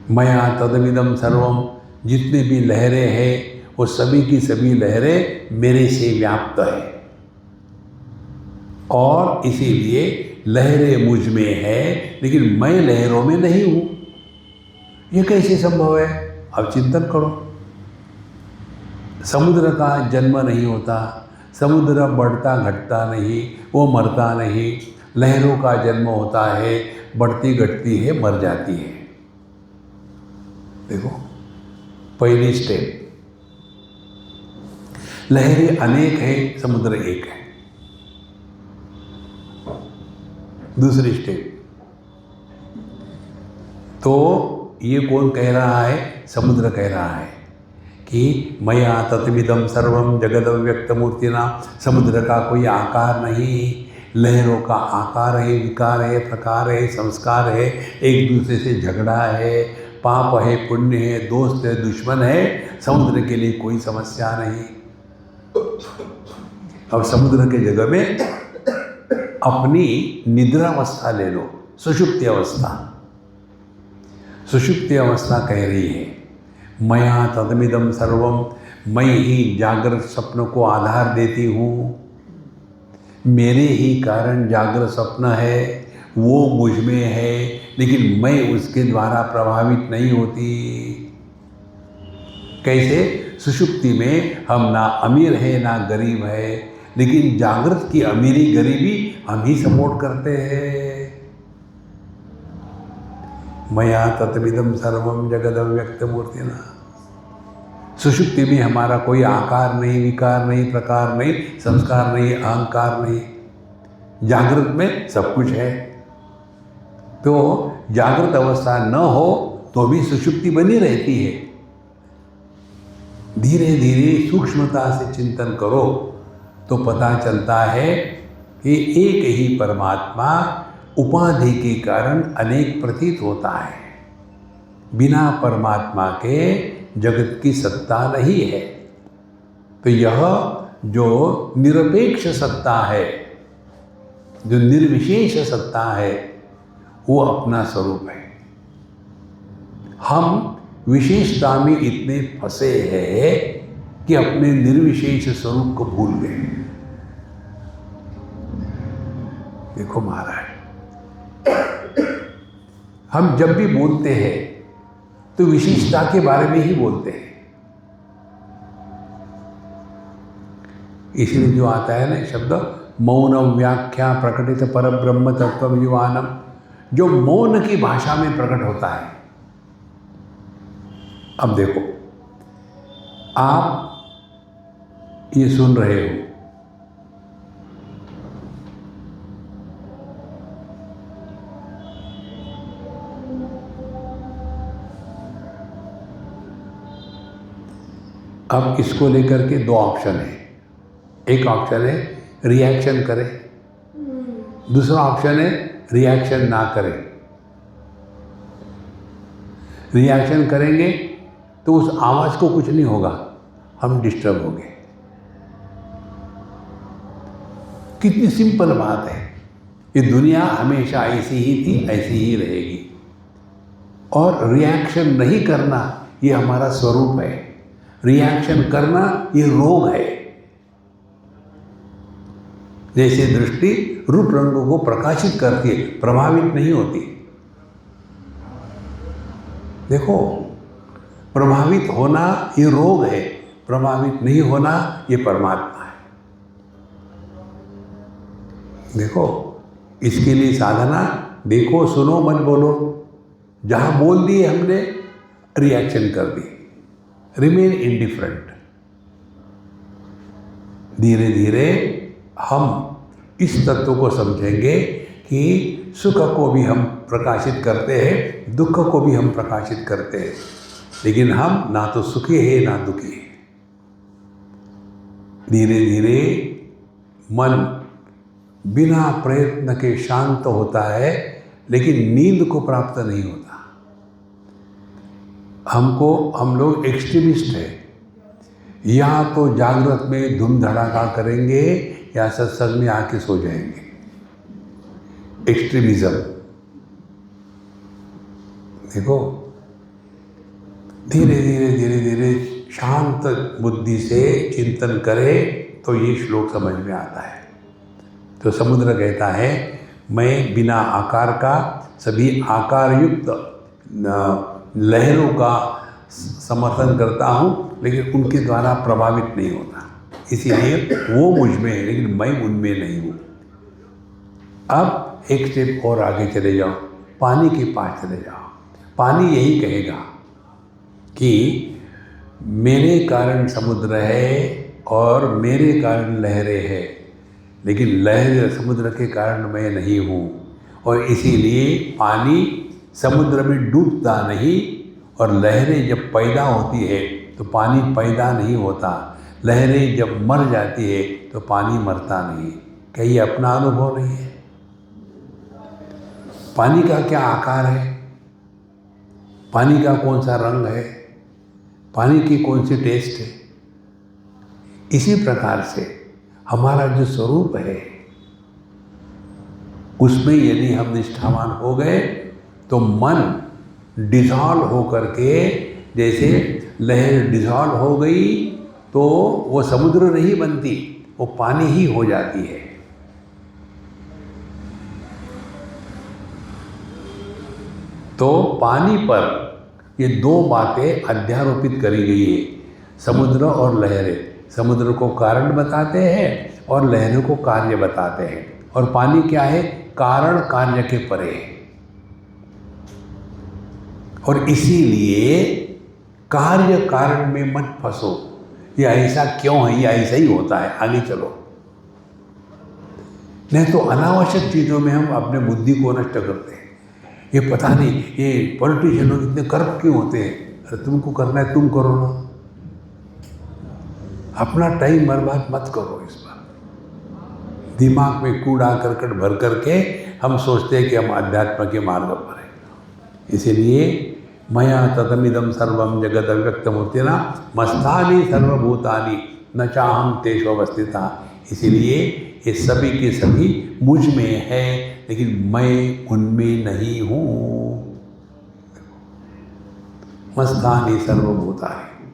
मया तदमिदम सर्वम, जितने भी लहरें हैं वो सभी की सभी लहरें मेरे से व्याप्त है, और इसीलिए लहरें मुझ में है लेकिन मैं लहरों में नहीं हूँ। ये कैसे संभव है? अब चिंतन करो। समुद्र का जन्म नहीं होता, समुद्र बढ़ता घटता नहीं, वो मरता नहीं। लहरों का जन्म होता है, बढ़ती घटती है, मर जाती है। देखो पहली स्टेप, लहरें अनेक है, समुद्र एक है। दूसरी स्टेप, तो ये कौन कह रहा है? समुद्र कह रहा है कि मया ततमिदं सर्वं जगदव्यक्तमूर्तिना। समुद्र का कोई आकार नहीं, लहरों का आकार है, विकार है, प्रकार है, संस्कार है, एक दूसरे से झगड़ा है, पाप है, पुण्य है, दोस्त है, दुश्मन है। समुद्र के लिए कोई समस्या नहीं। अब समुद्र के जगह में अपनी निद्रावस्था ले लो, सुषुप्ति अवस्था। सुषुप्ति अवस्था कह रही है मया तदमिदं सर्वम, मैं ही जागृत स्वप्न को आधार देती हूँ, मेरे ही कारण जागृत स्वप्न है, वो मुझ में है लेकिन मैं उसके द्वारा प्रभावित नहीं होती। कैसे? सुषुप्ति में हम ना अमीर है ना गरीब है, लेकिन जागृत की अमीरी गरीबी हम ही सपोर्ट करते हैं। मया ततमिदं सर्वं जगदव्यक्तमूर्तिना। सुषुप्ति में हमारा कोई आकार नहीं, विकार नहीं, प्रकार नहीं, संस्कार नहीं, अहंकार नहीं। जागृत में सब कुछ है। तो जागृत अवस्था न हो तो भी सुषुप्ति बनी रहती है। धीरे धीरे सूक्ष्मता से चिंतन करो तो पता चलता है कि एक ही परमात्मा उपाधि के कारण अनेक प्रतीत होता है। बिना परमात्मा के जगत की सत्ता नहीं है। तो यह जो निरपेक्ष सत्ता है, जो निर्विशेष सत्ता है, वो अपना स्वरूप है। हम विशेषता में इतने फंसे हैं कि अपने निर्विशेष स्वरूप को भूल गए। देखो महाराज, हम जब भी बोलते हैं तो विशेषता के बारे में ही बोलते हैं। इसलिए जो आता है ना शब्द मौन व्याख्या प्रकटित परब्रह्म तत्व युवानम, जो मौन की भाषा में प्रकट होता है। अब देखो, आप ये सुन रहे हो, अब इसको लेकर के 2 ऑप्शन है। एक ऑप्शन है रिएक्शन करें, दूसरा ऑप्शन है रिएक्शन ना करें। रिएक्शन करेंगे तो उस आवाज़ को कुछ नहीं होगा, हम डिस्टर्ब होंगे। कितनी सिंपल बात है। ये दुनिया हमेशा ऐसी ही थी, ऐसी ही रहेगी। और रिएक्शन नहीं करना ये हमारा स्वरूप है, रिएक्शन करना ये रोग है। जैसे दृष्टि रूप रंगों को प्रकाशित करती है, प्रभावित नहीं होती। देखो, प्रभावित होना ये रोग है, प्रभावित नहीं होना ये परमात्मा है। देखो, इसके लिए साधना, देखो सुनो मत बोलो। जहां बोल दिए हमने, रिएक्शन कर दी, रिमेन इंडिफरेंट। धीरे धीरे हम इस तत्व को समझेंगे कि सुख को भी हम प्रकाशित करते हैं, दुख को भी हम प्रकाशित करते हैं, लेकिन हम ना तो सुखी है ना दुखी है। धीरे धीरे मन बिना प्रयत्न के शांत होता है, लेकिन नींद को प्राप्त नहीं होता। हम लोग एक्सट्रीमिस्ट हैं, या तो जागृत में धूम धड़ाका करेंगे या सत्संग में आके सो जाएंगे। एक्सट्रीमिज्म। देखो, धीरे धीरे धीरे धीरे शांत बुद्धि से चिंतन करें तो ये श्लोक समझ में आता है। तो समुद्र कहता है, मैं बिना आकार का सभी आकार युक्त लहरों का समर्थन करता हूँ, लेकिन उनके द्वारा प्रभावित नहीं होता। इसीलिए वो मुझ में है, लेकिन मैं उनमें नहीं हूँ। अब एक स्टेप और आगे चले जाओ, पानी के पास चले जाओ। पानी यही कहेगा कि मेरे कारण समुद्र है और मेरे कारण लहरें हैं, लेकिन लहर समुद्र के कारण मैं नहीं हूँ। और इसीलिए पानी समुद्र में डूबता नहीं, और लहरें जब पैदा होती है तो पानी पैदा नहीं होता। लहरें जब मर जाती है तो पानी मरता नहीं। क्या ये अपना अनुभव नहीं है? पानी का क्या आकार है, पानी का कौन सा रंग है, पानी की कौन सी टेस्ट है? इसी प्रकार से हमारा जो स्वरूप है, उसमें यदि हम निष्ठावान हो गए तो मन डिसॉल्व हो करके, जैसे लहर डिसॉल्व हो गई तो वो समुद्र नहीं बनती, वो पानी ही हो जाती है। तो पानी पर ये दो बातें अध्यारोपित करी गई है, समुद्र और लहरें। समुद्र को कारण बताते हैं और लहरों को कार्य बताते हैं। और पानी क्या है? कारण कार्य के परे है। और इसीलिए कार्य कारण में मत फंसो, ये ऐसा क्यों है, ये ऐसा ही होता है, आगे चलो। नहीं तो अनावश्यक चीज़ों में हम अपने बुद्धि को नष्ट करते हैं। ये पता नहीं ये पॉलिटिशियन लोग इतने करप्ट क्यों होते हैं। अरे तुमको करना है तुम करो ना, अपना टाइम बर्बाद मत करो। इस बार दिमाग में कूड़ा करकट भर करके हम सोचते हैं कि हम अध्यात्म के मार्ग पर हैं। इसीलिए मया ततमिदं सर्वं जगत अव्यक्तमूर्तिना मस्तानि सर्वभूतानि न चाहं तेषु अवस्थिता। इसीलिए ये सभी के सभी मुझ में है, लेकिन मैं उनमें नहीं हूँ। मस्तानि सर्वभूतानि,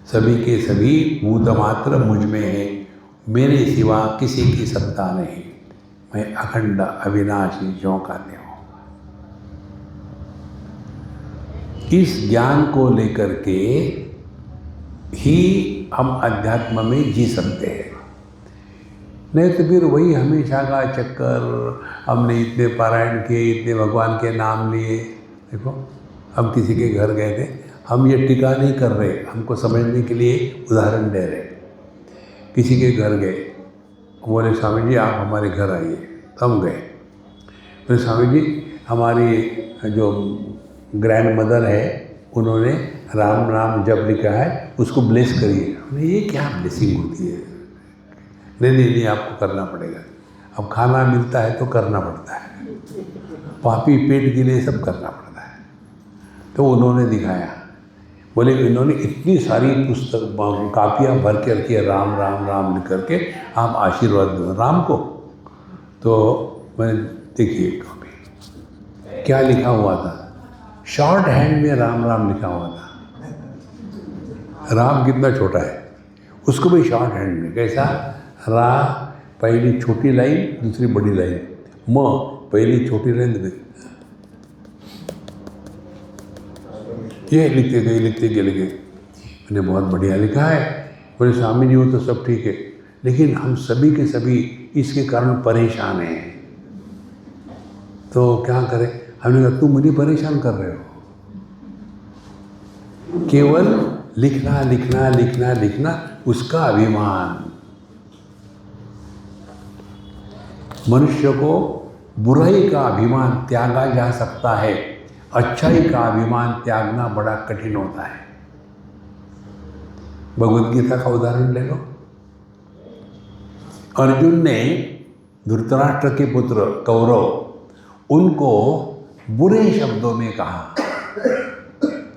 सभी के सभी भूत मात्र मुझ में है, मेरे सिवा किसी की सत्ता नहीं। मैं अखंड अविनाशी ज्यों का त्यों। इस ज्ञान को लेकर के ही हम अध्यात्म में जी सकते हैं। नहीं तो फिर वही हमेशा का चक्कर, हमने इतने पारायण किए, इतने भगवान के नाम लिए। देखो, हम किसी के घर गए थे, हम ये टीका नहीं कर रहे, हमको समझने के लिए उदाहरण दे रहे। किसी के घर गए, बोले स्वामी जी आप हमारे घर आइए। तो हम गए, बोले स्वामी जी हमारी जो ग्रैंड मदर है उन्होंने राम नाम जब लिखा है, उसको ब्लेस करिए। हमने ये क्या ब्लेसिंग होती है? नहीं आपको करना पड़ेगा। अब खाना मिलता है तो करना पड़ता है, पापी पेट के लिए सब करना पड़ता है। तो उन्होंने दिखाया, बोले इन्होंने इतनी सारी पुस्तक कापियाँ भर के रखी है, राम राम राम लिख करके, आप आशीर्वाद दो राम को। तो मैंने देखिए कॉपी क्या लिखा हुआ था, शॉर्ट हैंड में राम राम लिखा हुआ था। राम कितना छोटा है, उसको भी शॉर्ट हैंड में। कैसा? रा पहली छोटी लाइन, दूसरी बड़ी लाइन, म पहली छोटी लाइन, ये लिखते गए लिखते गए। मैंने बहुत बढ़िया लिखा है। बोले स्वामी जी वो तो सब ठीक है, लेकिन हम सभी के सभी इसके कारण परेशान हैं, तो क्या करें? हमने कहा तुम मुझे परेशान कर रहे हो, केवल लिखना लिखना लिखना लिखना, उसका अभिमान। मनुष्य को बुराई का अभिमान त्यागा जा सकता है, अच्छाई का अभिमान त्यागना बड़ा कठिन होता है। भगवद गीता का उदाहरण ले लो। अर्जुन ने धृतराष्ट्र के पुत्र कौरव, उनको बुरे शब्दों में कहा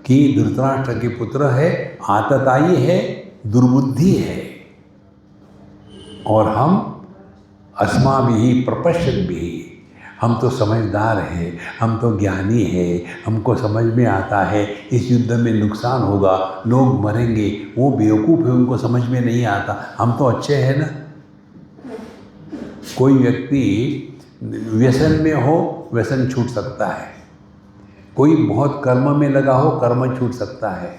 कि धृतराष्ट्र के पुत्र है, आतताई है, दुर्बुद्धि है, और हम अस्माभिः प्रपश्यद्भिः, हम तो समझदार हैं, हम तो ज्ञानी हैं, हमको समझ में आता है इस युद्ध में नुकसान होगा, लोग मरेंगे, वो बेवकूफ़ है, उनको समझ में नहीं आता, हम तो अच्छे हैं ना। कोई व्यक्ति व्यसन में हो, व्यसन छूट सकता है। कोई बहुत कर्म में लगा हो, कर्म छूट सकता है।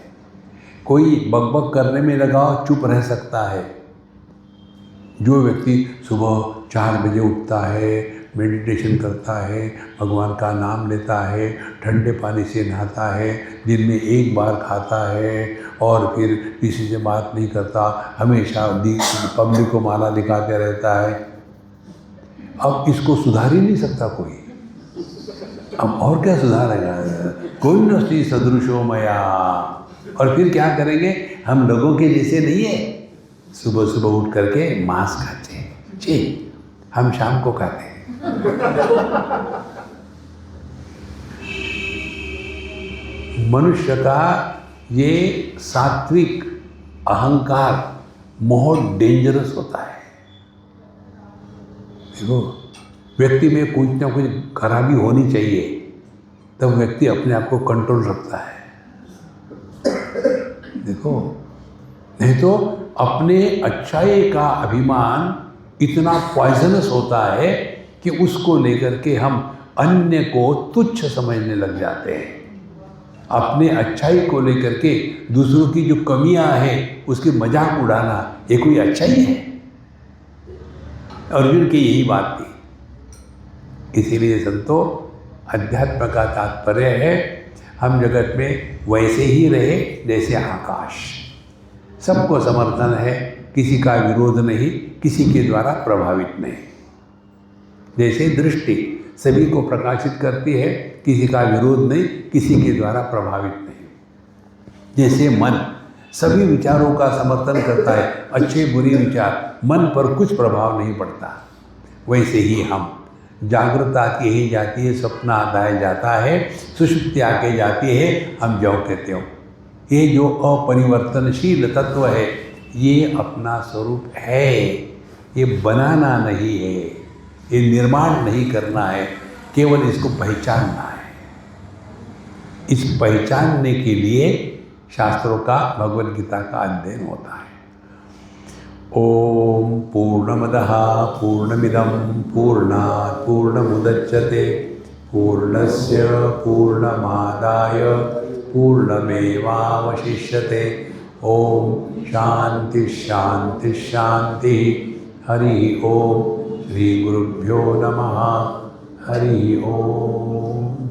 कोई बकबक करने में लगा हो, चुप रह सकता है। जो व्यक्ति सुबह 4 बजे उठता है, मेडिटेशन करता है, भगवान का नाम लेता है, ठंडे पानी से नहाता है, दिन में 1 बार खाता है, और फिर किसी से बात नहीं करता, हमेशा पब्लिक को माला दिखाते रहता है, अब इसको सुधार ही नहीं सकता कोई। अब और क्या सुधारेगा? कोई नस्ती सदृशो मया। और फिर क्या करेंगे? हम लोगों के जैसे नहीं है, सुबह सुबह उठ करके मांस खाते हैं, जी हम शाम को खाते हैं। मनुष्य का ये सात्विक अहंकार बहुत डेंजरस होता है। देखो, व्यक्ति में कुछ ना कुछ खराबी होनी चाहिए, तब व्यक्ति अपने आप को कंट्रोल रखता है। देखो, नहीं तो अपने अच्छाई का अभिमान इतना पॉइजनस होता है कि उसको लेकर के हम अन्य को तुच्छ समझने लग जाते हैं। अपने अच्छाई को लेकर के दूसरों की जो कमियां हैं उसकी मजाक उड़ाना, ये कोई अच्छाई है? अर्जुन की यही बात थी। इसीलिए संतो, अध्यात्म का तात्पर्य है हम जगत में वैसे ही रहे जैसे आकाश। सबको समर्थन है, किसी का विरोध नहीं, किसी के द्वारा प्रभावित नहीं। जैसे दृष्टि सभी को प्रकाशित करती है, किसी का विरोध नहीं, किसी के द्वारा प्रभावित नहीं। जैसे मन सभी विचारों का समर्थन करता है, अच्छे बुरे विचार, मन पर कुछ प्रभाव नहीं पड़ता। वैसे ही हम, जागृत आती है जाती है, स्वप्न आता है जाता है, सुषुप्ति आके जाती है, हम ज्यों कहते हो। ये जो अपरिवर्तनशील तत्व है, ये अपना स्वरूप है, ये बनाना नहीं है, ये निर्माण नहीं करना है, केवल इसको पहचानना है। इस पहचानने के लिए शास्त्रों का, भगवद गीता का अध्ययन होता है। ओम पूर्णमदः पूर्णमिदं पूर्णात् पूर्णमुदच्यते पूर्णस्य पूर्णमादाय पूर्णमेवावशिष्यते। ओम शांति शांति शांति। हरि ओम। श्री गुरुभ्यो नमः। हरि ओम।